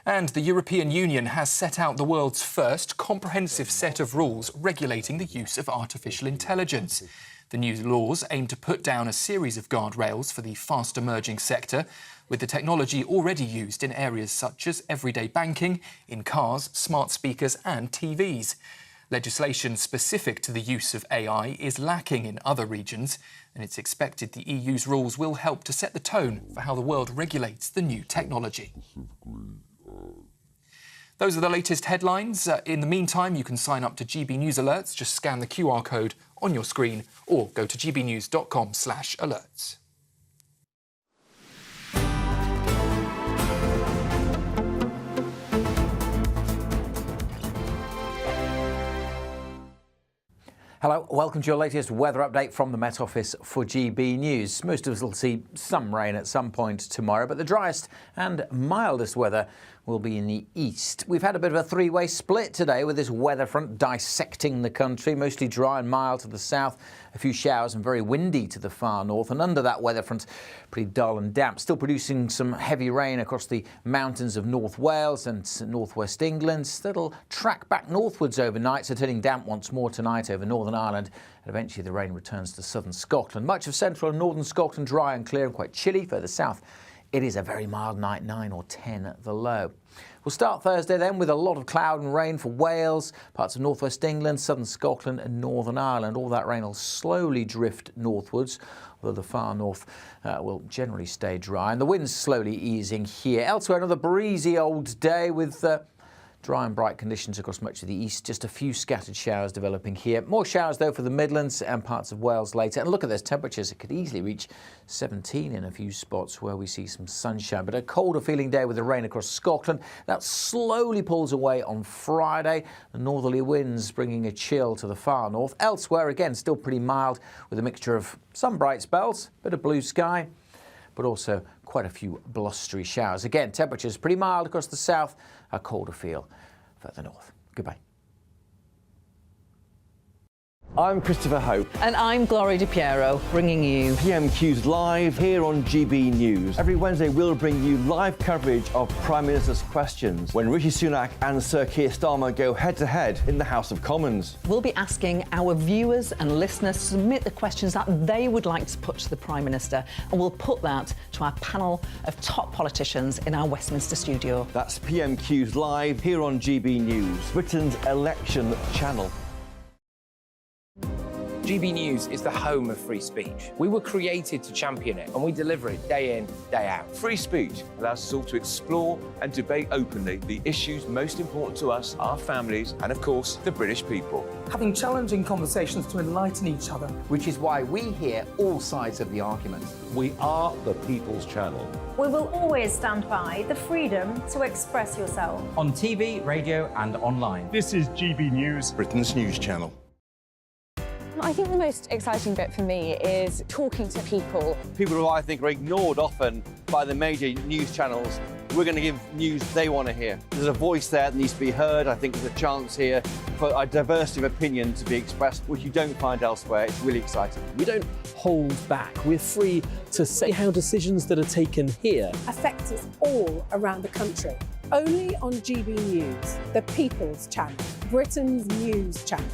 And the European Union has set out the world's first comprehensive set of rules regulating the use of artificial intelligence. The new laws aim to put down a series of guardrails for the fast-emerging sector, with the technology already used in areas such as everyday banking, in cars, smart speakers and TVs. Legislation specific to the use of AI is lacking in other regions, and it's expected the EU's rules will help to set the tone for how the world regulates the new technology. Those are the latest headlines. In the meantime, you can sign up to GB News Alerts. Just scan the QR code on your screen or go to gbnews.com/alerts. Hello, welcome to your latest weather update from the Met Office for GB News. Most of us will see some rain at some point tomorrow, but the driest and mildest weather will be in the east. We've had a bit of a three-way split today with this weather front dissecting the country, mostly dry and mild to the south, a few showers and very windy to the far north, and under that weather front, pretty dull and damp, still producing some heavy rain across the mountains of North Wales and northwest England. That'll track back northwards overnight, so turning damp once more tonight over Northern Ireland, and eventually the rain returns to southern Scotland. Much of central and northern Scotland dry and clear and quite chilly. Further south, it is a very mild night, 9 or 10 at the low. We'll start Thursday then with a lot of cloud and rain for Wales, parts of northwest England, southern Scotland and Northern Ireland. All that rain will slowly drift northwards, although the far north will generally stay dry. And the wind's slowly easing here. Elsewhere, another breezy old day with dry and bright conditions across much of the east. Just a few scattered showers developing here. More showers, though, for the Midlands and parts of Wales later. And look at those temperatures. It could easily reach 17 in a few spots where we see some sunshine. But a colder feeling day with the rain across Scotland. That slowly pulls away on Friday. The northerly winds bringing a chill to the far north. Elsewhere, again, still pretty mild with a mixture of some bright spells, bit of blue sky. but also quite a few blustery showers. Again, temperatures pretty mild across the south, a colder feel further north. Goodbye. I'm Christopher Hope. And I'm Gloria Di Piero, bringing you PMQ's live here on GB News. Every Wednesday, we'll bring you live coverage of Prime Minister's questions when Rishi Sunak and Sir Keir Starmer go head-to-head in the House of Commons. We'll be asking our viewers and listeners to submit the questions that they would like to put to the Prime Minister, and we'll put that to our panel of top politicians in our Westminster studio. That's PMQ's live here on GB News, Britain's election channel. GB News is the home of free speech. We were created to champion it, and we deliver it day in, day out. Free speech allows us all to explore and debate openly the issues most important to us, our families, and of course, the British people. Having challenging conversations to enlighten each other. Which is why we hear all sides of the argument. We are the People's Channel. We will always stand by the freedom to express yourself. On TV, radio and online. This is GB News, Britain's news channel. I think the most exciting bit for me is talking to people. People who I think are ignored often by the major news channels. We're going to give news they want to hear. There's a voice there that needs to be heard. I think there's a chance here for a diversity of opinion to be expressed, which you don't find elsewhere. It's really exciting. We don't hold back. We're free to say how decisions that are taken here affect us all around the country. Only on GB News, the People's Channel, Britain's news channel.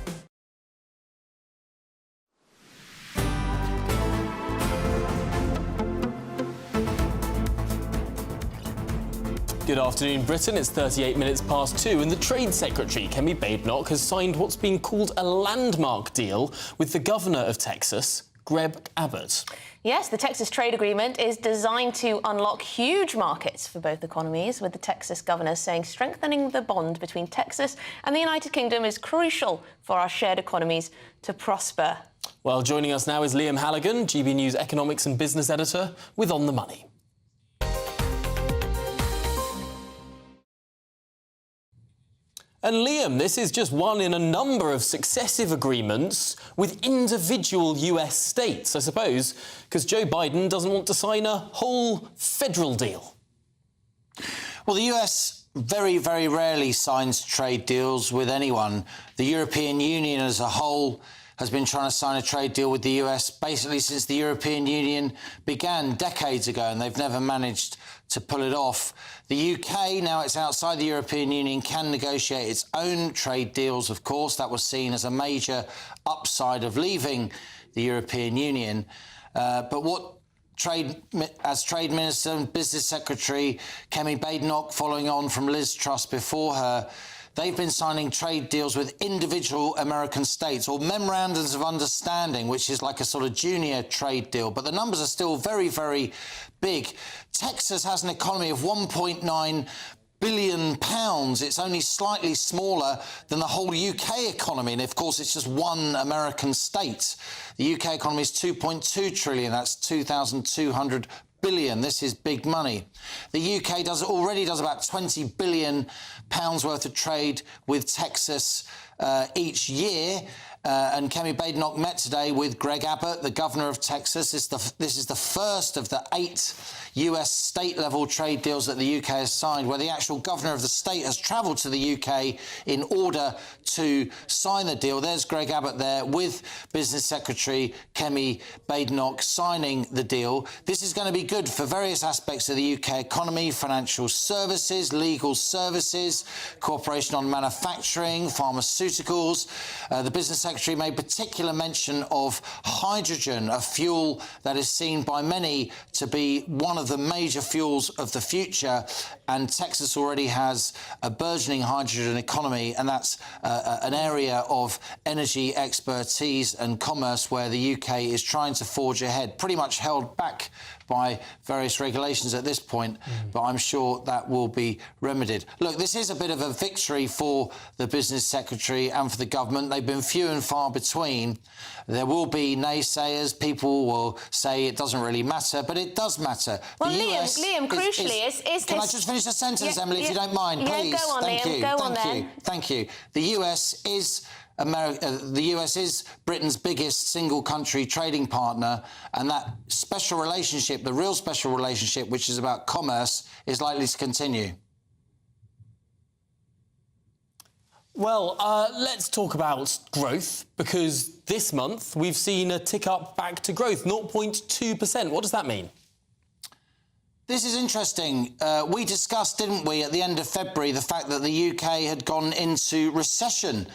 Good afternoon, Britain. It's 38 minutes past 2, and the Trade Secretary, Kemi Badenoch, has signed what's been called a landmark deal with the Governor of Texas, Greg Abbott. Yes, the Texas trade agreement is designed to unlock huge markets for both economies, with the Texas governor saying strengthening the bond between Texas and the United Kingdom is crucial for our shared economies to prosper. Well, joining us now is Liam Halligan, GB News economics and business editor, with On the Money. And Liam, this is just one in a number of successive agreements with individual US states, I suppose, because Joe Biden doesn't want to sign a whole federal deal. Well, the US very, very rarely signs trade deals with anyone. The European Union as a whole has been trying to sign a trade deal with the US basically since the European Union began decades ago, and they've never managed to pull it off. The UK, now it's outside the European Union, can negotiate its own trade deals, of course. That was seen as a major upside of leaving the European Union. But what as Trade Minister and Business Secretary Kemi Badenoch, following on from Liz Truss before her, they've been signing trade deals with individual American states, or memorandums of understanding, which is like a sort of junior trade deal. But the numbers are still very, very big. Texas has an economy of £1.9 billion. It's only slightly smaller than the whole UK economy. And of course, it's just one American state. The UK economy is 2.2 trillion. That's 2,200 billion. This is big money. The UK already does about £20 billion worth of trade with Texas each year. And Kemi Badenoch met today with Greg Abbott, the governor of Texas. This is the first of the 8 US state-level trade deals that the UK has signed, where the actual governor of the state has travelled to the UK in order to sign the deal. There's Greg Abbott there with Business Secretary Kemi Badenoch signing the deal. This is going to be good for various aspects of the UK economy: financial services, legal services, cooperation on manufacturing, pharmaceuticals. The Business Secretary made particular mention of hydrogen, a fuel that is seen by many to be one of the major fuels of the future. And Texas already has a burgeoning hydrogen economy, and that's an area of energy expertise and commerce where the UK is trying to forge ahead, pretty much held back by various regulations at this point, but I'm sure that will be remedied. Look, this is a bit of a victory for the Business Secretary and for the government. They've been few and far between. There will be naysayers. People will say it doesn't really matter, but it does matter. Well, Liam, crucially, is this... Can I just finish the sentence, Emily, if you don't mind, please? Yeah, go on, Liam. Go on then. Thank you. The US is the US is Britain's biggest single country trading partner, and that special relationship, the real special relationship, which is about commerce, is likely to continue. Well, let's talk about growth, because this month we've seen a tick up back to growth, 0.2%. What does that mean? This is interesting. We discussed, didn't we, at the end of February, the fact that the UK had gone into recession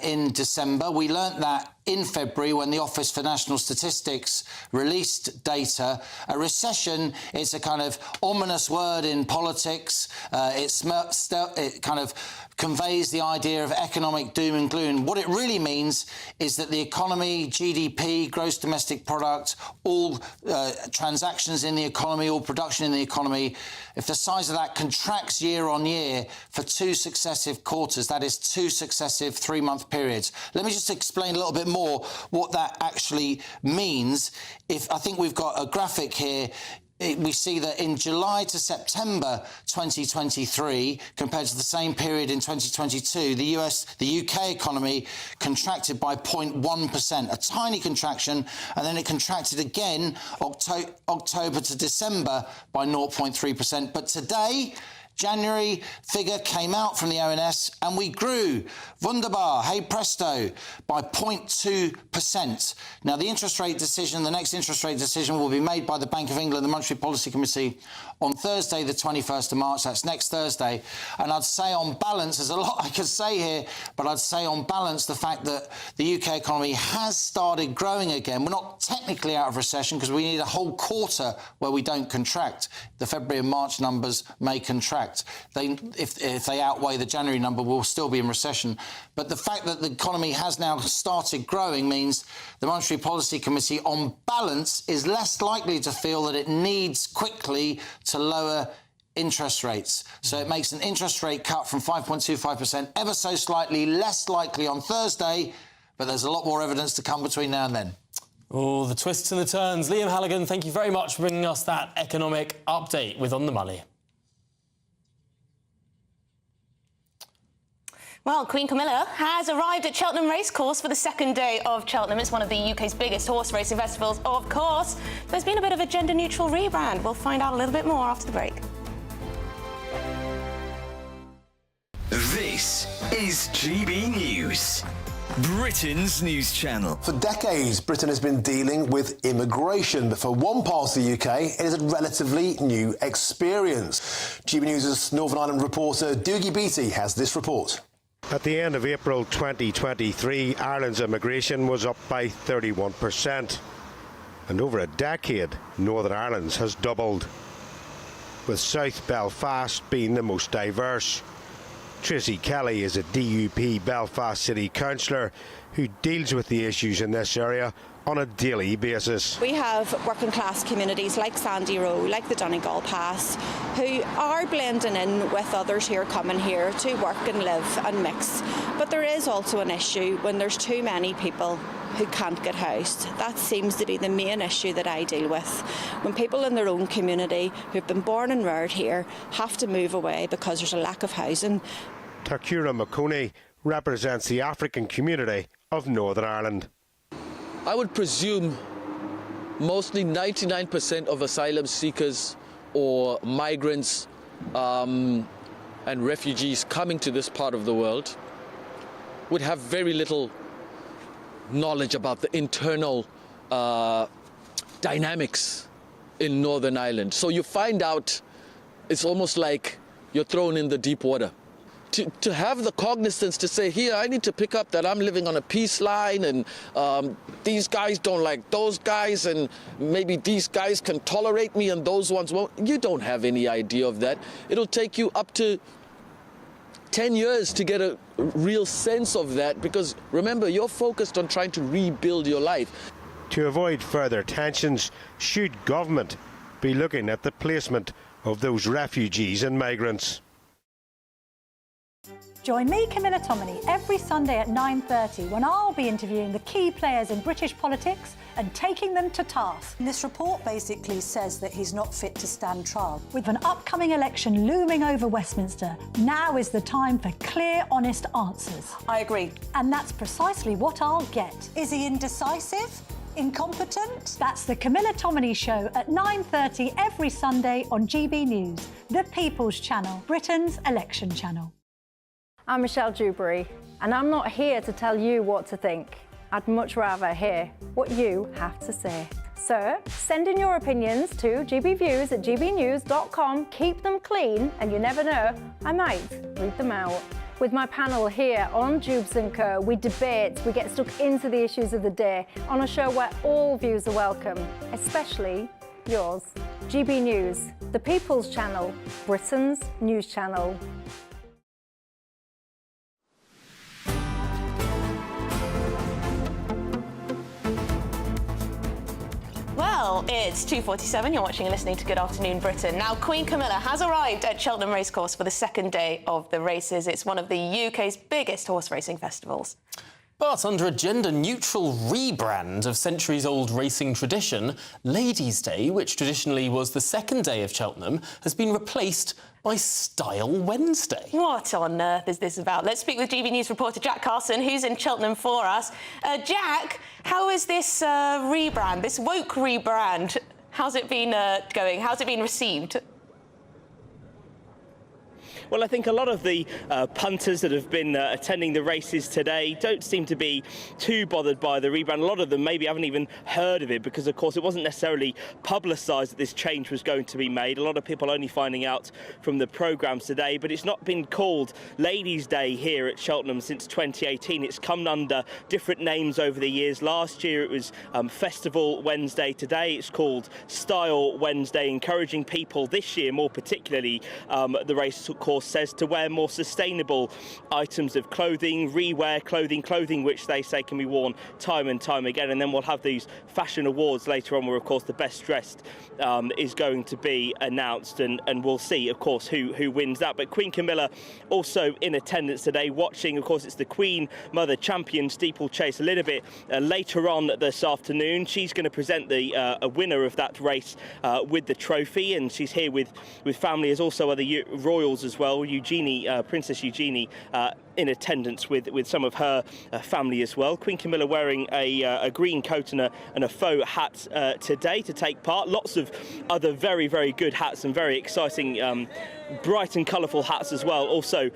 in December. We learnt that in February when the Office for National Statistics released data. A recession is a kind of ominous word in politics. It kind of conveys the idea of economic doom and gloom. What it really means is that the economy, GDP, gross domestic product, all transactions in the economy, all production in the economy, if the size of that contracts year on year for 2 successive quarters, that is 2 successive 3-month periods. Let me just explain a little bit more what that actually means. I think we've got a graphic here. We see that in July to September 2023, compared to the same period in 2022, the UK economy contracted by 0.1%, a tiny contraction, and then it contracted again October to December by 0.3%. But today, January figure came out from the ONS and we grew, wunderbar, hey presto, by 0.2%. Now, the next interest rate decision will be made by the Bank of England, the Monetary Policy Committee, on Thursday, the 21st of March. That's next Thursday. And I'd say on balance, there's a lot I could say here, but I'd say on balance, the fact that the UK economy has started growing again. We're not technically out of recession because we need a whole quarter where we don't contract. The February and March numbers may contract. If they outweigh the January number, we'll still be in recession. But the fact that the economy has now started growing means the Monetary Policy Committee, on balance, is less likely to feel that it needs quickly to lower interest rates. So it makes an interest rate cut from 5.25% ever so slightly less likely on Thursday, but there's a lot more evidence to come between now and then. Oh, the twists and the turns. Liam Halligan, thank you very much for bringing us that economic update with On the Money. Well, Queen Camilla has arrived at Cheltenham Racecourse for the second day of Cheltenham. It's one of the UK's biggest horse racing festivals, of course. There's been a bit of a gender-neutral rebrand. We'll find out a little bit more after the break. This is GB News, Britain's news channel. For decades, Britain has been dealing with immigration, but for one part of the UK, it is a relatively new experience. GB News' Northern Ireland reporter Doogie Beattie has this report. At the end of April 2023, Ireland's immigration was up by 31%. And over a decade, Northern Ireland's has doubled, with South Belfast being the most diverse. Tracy Kelly is a DUP Belfast City Councillor who deals with the issues in this area on a daily basis. We have working class communities like Sandy Row, like the Donegal Pass, who are blending in with others who are coming here to work and live and mix. But there is also an issue when there's too many people who can't get housed. That seems to be the main issue that I deal with. When people in their own community who've been born and reared here have to move away because there's a lack of housing. Takura Makoni represents the African community of Northern Ireland. I would presume mostly 99% of asylum seekers or migrants and refugees coming to this part of the world would have very little knowledge about the internal dynamics in Northern Ireland. So you find out it's almost like you're thrown in the deep water. To have the cognizance to say, here, I need to pick up that I'm living on a peace line and these guys don't like those guys and maybe these guys can tolerate me and those ones won't. You don't have any idea of that. It'll take you up to 10 years to get a real sense of that because, remember, you're focused on trying to rebuild your life. To avoid further tensions, should government be looking at the placement of those refugees and migrants? Join me, Camilla Tominey, every Sunday at 9:30 when I'll be interviewing the key players in British politics and taking them to task. This report basically says that he's not fit to stand trial. With an upcoming election looming over Westminster, now is the time for clear, honest answers. I agree. And that's precisely what I'll get. Is he indecisive? Incompetent? That's the Camilla Tominey Show at 9:30 every Sunday on GB News, the People's Channel, Britain's election channel. I'm Michelle Dewberry, and I'm not here to tell you what to think. I'd much rather hear what you have to say. So, send in your opinions to gbviews@gbnews.com. Keep them clean, and you never know, I might read them out. With my panel here on Jubes & Co, we debate, we get stuck into the issues of the day on a show where all views are welcome, especially yours. GB News, the People's Channel, Britain's news channel. Well, it's 2:47. You're watching and listening to Good Afternoon Britain. Now, Queen Camilla has arrived at Cheltenham Racecourse for the second day of the races. It's one of the UK's biggest horse racing festivals. But under a gender-neutral rebrand of centuries-old racing tradition, Ladies' Day, which traditionally was the second day of Cheltenham, has been replaced by Style Wednesday. What on earth is this about? Let's speak with GB News reporter Jack Carson, who's in Cheltenham for us. Jack, how is this rebrand, this woke rebrand? How's it been going? How's it been received? Well, I think a lot of the punters that have been attending the races today don't seem to be too bothered by the rebrand. A lot of them maybe haven't even heard of it because, of course, it wasn't necessarily publicised that this change was going to be made. A lot of people only finding out from the programmes today, but it's not been called Ladies' Day here at Cheltenham since 2018. It's come under different names over the years. Last year it was Festival Wednesday. Today it's called Style Wednesday, encouraging people this year, more particularly the race course says, to wear more sustainable items of clothing, rewear clothing which they say can be worn time and time again. And then we'll have these fashion awards later on where, of course, the best dressed is going to be announced, and we'll see, of course, who wins that. But Queen Camilla also in attendance today watching. Of course, it's the Queen Mother Champion steeplechase a little bit later on this afternoon. She's going to present the a winner of that race with the trophy, and she's here with family, as also other royals as well. Princess Eugenie in attendance with some of her family as well. Queen Camilla wearing a green coat and a faux hat today to take part. Lots of other very, very good hats and very exciting bright and colourful hats as well also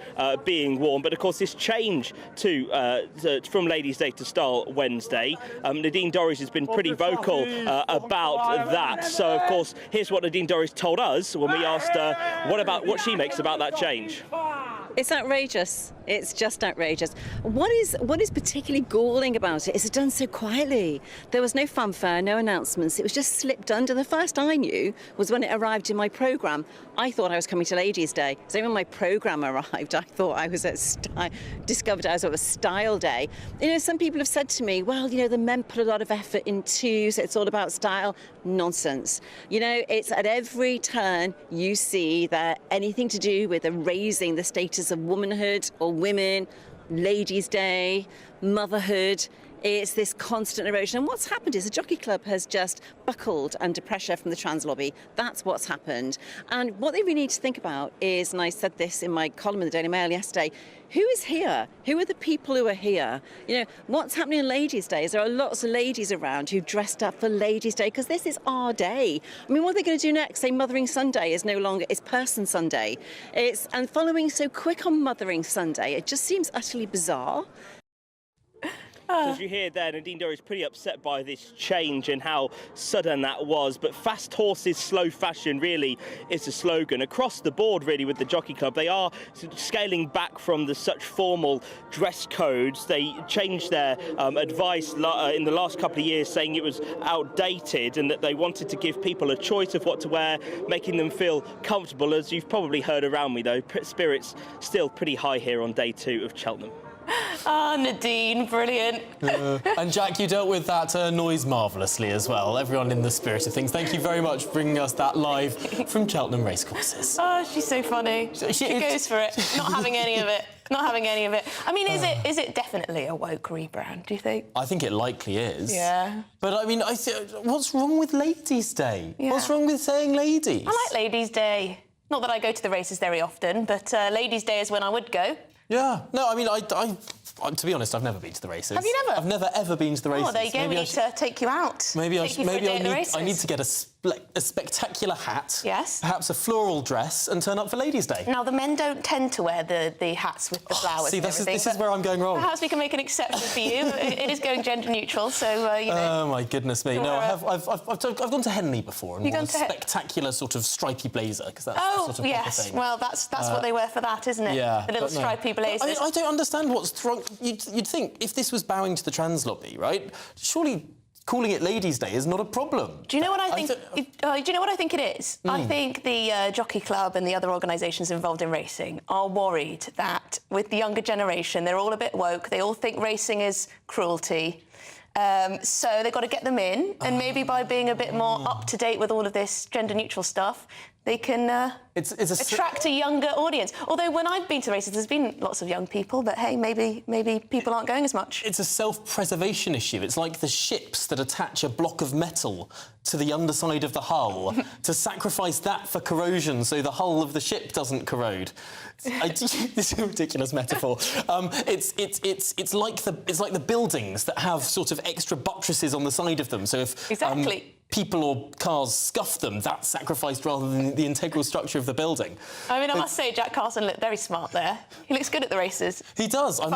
being worn. But of course this change from Ladies' Day to Style Wednesday, Nadine Dorries has been pretty vocal about that. So of course here's what Nadine Dorries told us when we asked her what she makes about that change. It's outrageous. It's just outrageous. What is particularly galling about it is it's done so quietly. There was no fanfare, no announcements. It was just slipped under. The first I knew was when it arrived in my programme. I thought I was coming to Ladies' Day. So when my programme arrived, I thought I was discovered I was at a Style Day. You know, some people have said to me, well, you know, the men put a lot of effort into, so it's all about style. Nonsense. You know, it's at every turn you see that anything to do with raising the status of womanhood or women, Ladies' Day, motherhood. It's this constant erosion. And what's happened is the Jockey Club has just buckled under pressure from the trans lobby. That's what's happened. And what they really need to think about is, and I said this in my column in the Daily Mail yesterday, who is here? Who are the people who are here? You know, what's happening on Ladies' Day is there are lots of ladies around who dressed up for Ladies' Day because this is our day. I mean, what are they going to do next? Say Mothering Sunday is no longer, it's Person Sunday. And following so quick on Mothering Sunday, it just seems utterly bizarre. So as you hear there, Nadine Dorries is pretty upset by this change and how sudden that was. But fast horses, slow fashion really is the slogan across the board really with the Jockey Club. They are scaling back from such formal dress codes. They changed their advice in the last couple of years, saying it was outdated and that they wanted to give people a choice of what to wear, making them feel comfortable. As you've probably heard around me though, spirits still pretty high here on day 2 of Cheltenham. Nadine, brilliant. And Jack, you dealt with that noise marvellously as well. Everyone in the spirit of things. Thank you very much for bringing us that live from Cheltenham Racecourses. Oh, she's so funny. She goes for it, not having any of it. Not having any of it. I mean, is it definitely a woke rebrand, do you think? I think it likely is. Yeah. But, I mean, what's wrong with Ladies' Day? Yeah. What's wrong with saying ladies? I like Ladies' Day. Not that I go to the races very often, but Ladies' Day is when I would go. Yeah. No, I mean, to be honest, I've never been to the races. Have you never? I've never, ever been to the races. Oh, there you go. We need to take you out. Maybe I need to get a spectacular hat. Yes. Perhaps a floral dress and turn up for Ladies' Day. Now, the men don't tend to wear the hats with the flowers. See, this is where I'm going wrong. Perhaps we can make an exception for you. It is going gender neutral, so you know. Oh my goodness me! No, I've gone to Henley before and worn a spectacular sort of stripy blazer because that's the sort of yes. thing. Well, that's what they wear for that, isn't it? Yeah. The little stripy blazers. I don't understand what's wrong. You'd think if this was bowing to the trans lobby, right? Surely calling it Ladies' Day is not a problem. Do you know what I think? Do you know what I think it is? I think the Jockey Club and the other organisations involved in racing are worried that with the younger generation, they're all a bit woke. They all think racing is cruelty. So they've got to get them in, and maybe by being a bit more up to date with all of this gender-neutral stuff, they can attract a younger audience. Although when I've been to races, there's been lots of young people, but hey, maybe people aren't going as much. It's a self-preservation issue. It's like the ships that attach a block of metal to the underside of the hull to sacrifice that for corrosion, so the hull of the ship doesn't corrode. This is a ridiculous metaphor. It's like the buildings that have sort of extra buttresses on the side of them. So if people or cars scuff them, that's sacrificed rather than the integral structure of the building. I mean, I must say, Jack Carson looked very smart there. He looks good at the races. He does. I'm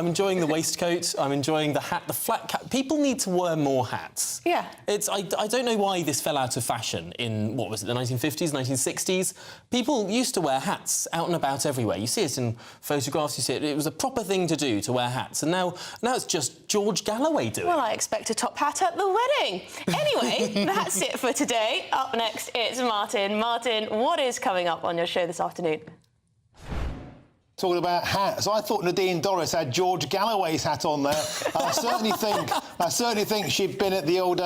enjoying the waistcoat. I'm enjoying the hat, the flat cap. People need to wear more hats. Yeah. I don't know why this fell out of fashion in, what was it, the 1950s, 1960s? People used to wear hats out and about everywhere. You see it in photographs, you see it. It was a proper thing to do, to wear hats. And now it's just George Galloway doing it. Well, I expect a top hat at the wedding. Anyway, that's it for today. Up next, it's Martin. Martin, what is coming up on your show this afternoon? Talking about hats, I thought Nadine Dorries had George Galloway's hat on there. I certainly think she'd been at the old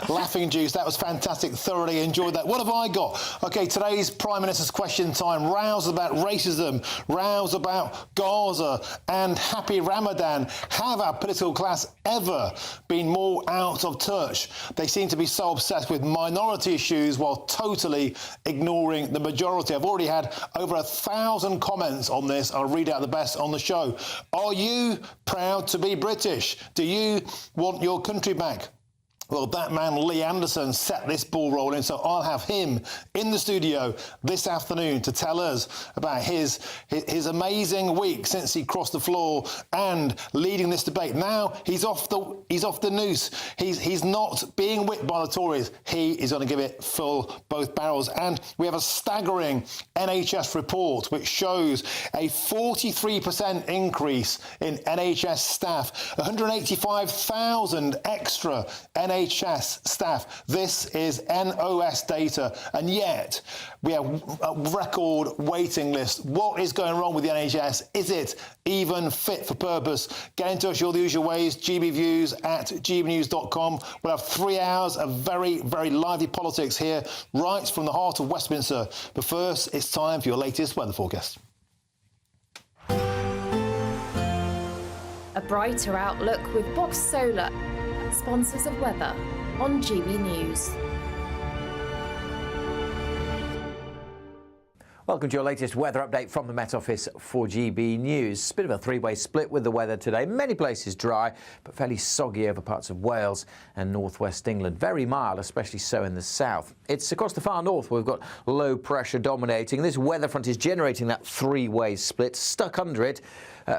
Laughing Juice. That was fantastic. Thoroughly enjoyed that. What have I got? OK, today's Prime Minister's Question Time. Rows about racism, rows about Gaza and happy Ramadan. Have our political class ever been more out of touch? They seem to be so obsessed with minority issues while totally ignoring the majority. I've already had over 1,000 comments on this. I'll read out the best on the show. Are you proud to be British? Do you want your country back? Well, that man, Lee Anderson, set this ball rolling, so I'll have him in the studio this afternoon to tell us about his amazing week since he crossed the floor and leading this debate. Now he's off the noose. He's not being whipped by the Tories. He is going to give it full both barrels. And we have a staggering NHS report which shows a 43% increase in NHS staff, 185,000 extra NHS staff. This is NOS data, and yet we have a record waiting list. What is going wrong with the NHS? Is it even fit for purpose? Get in touch all the usual ways. gbviews@gbnews.com. We'll have 3 hours of very, very lively politics here, right from the heart of Westminster. But first, it's time for your latest weather forecast. A brighter outlook with Box Solar, sponsors of weather on GB News. Welcome to your latest weather update from the Met Office for GB News. Bit of a three-way split with the weather today. Many places dry, but fairly soggy over parts of Wales and northwest England. Very mild, especially so in the south. It's across the far north where we've got low pressure dominating. This weather front is generating that three-way split. Stuck under it.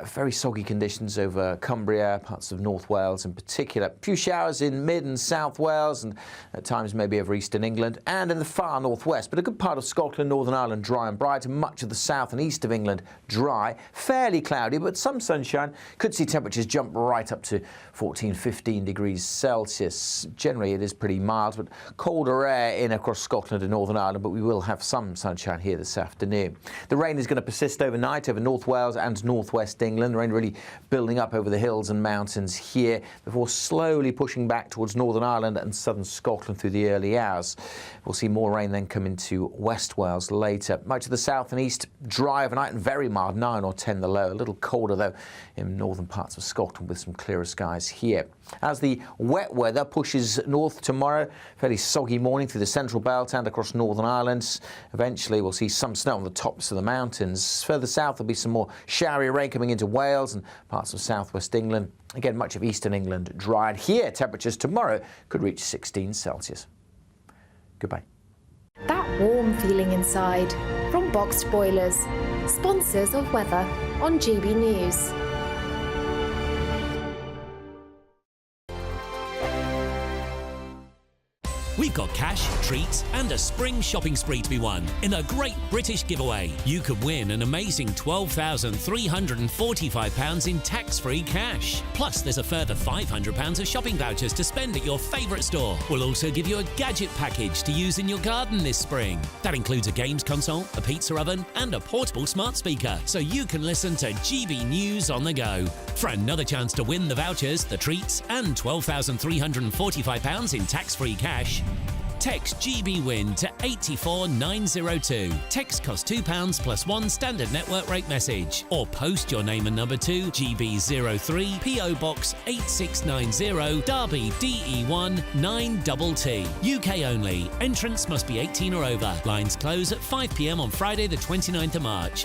Very soggy conditions over Cumbria, parts of North Wales in particular. A few showers in mid and south Wales and at times maybe over eastern England and in the far northwest. But a good part of Scotland, Northern Ireland dry and bright, and much of the south and east of England dry. Fairly cloudy, but some sunshine. Could see temperatures jump right up to 14, 15 degrees Celsius. Generally it is pretty mild, but colder air in across Scotland and Northern Ireland, but we will have some sunshine here this afternoon. The rain is going to persist overnight over North Wales and northwest England. The rain really building up over the hills and mountains here before slowly pushing back towards Northern Ireland and southern Scotland through the early hours. We'll see more rain then come into West Wales later. Much of the south and east dry overnight and very mild, 9 or 10 the low. A little colder though in northern parts of Scotland with some clearer skies here. As the wet weather pushes north tomorrow, fairly soggy morning through the central belt and across Northern Ireland. Eventually we'll see some snow on the tops of the mountains. Further south there'll be some more showery rain coming into Wales and parts of southwest England. Again, much of eastern England dry. And here temperatures tomorrow could reach 16 Celsius. Goodbye. That warm feeling inside from Boxed Boilers, sponsors of weather on GB News. We've got cash, treats and a spring shopping spree to be won in a great British giveaway. You could win an amazing £12,345 in tax-free cash. Plus there's a further £500 of shopping vouchers to spend at your favourite store. We'll also give you a gadget package to use in your garden this spring. That includes a games console, a pizza oven and a portable smart speaker, so you can listen to GB News on the go. For another chance to win the vouchers, the treats and £12,345 in tax-free cash, text GBWIN to 84902. Text costs £2 plus one standard network rate message. Or post your name and number to GB03 PO Box 8690 Derby DE1 9TT. UK only. Entrance must be 18 or over. Lines close at 5 p.m. on Friday the 29th of March.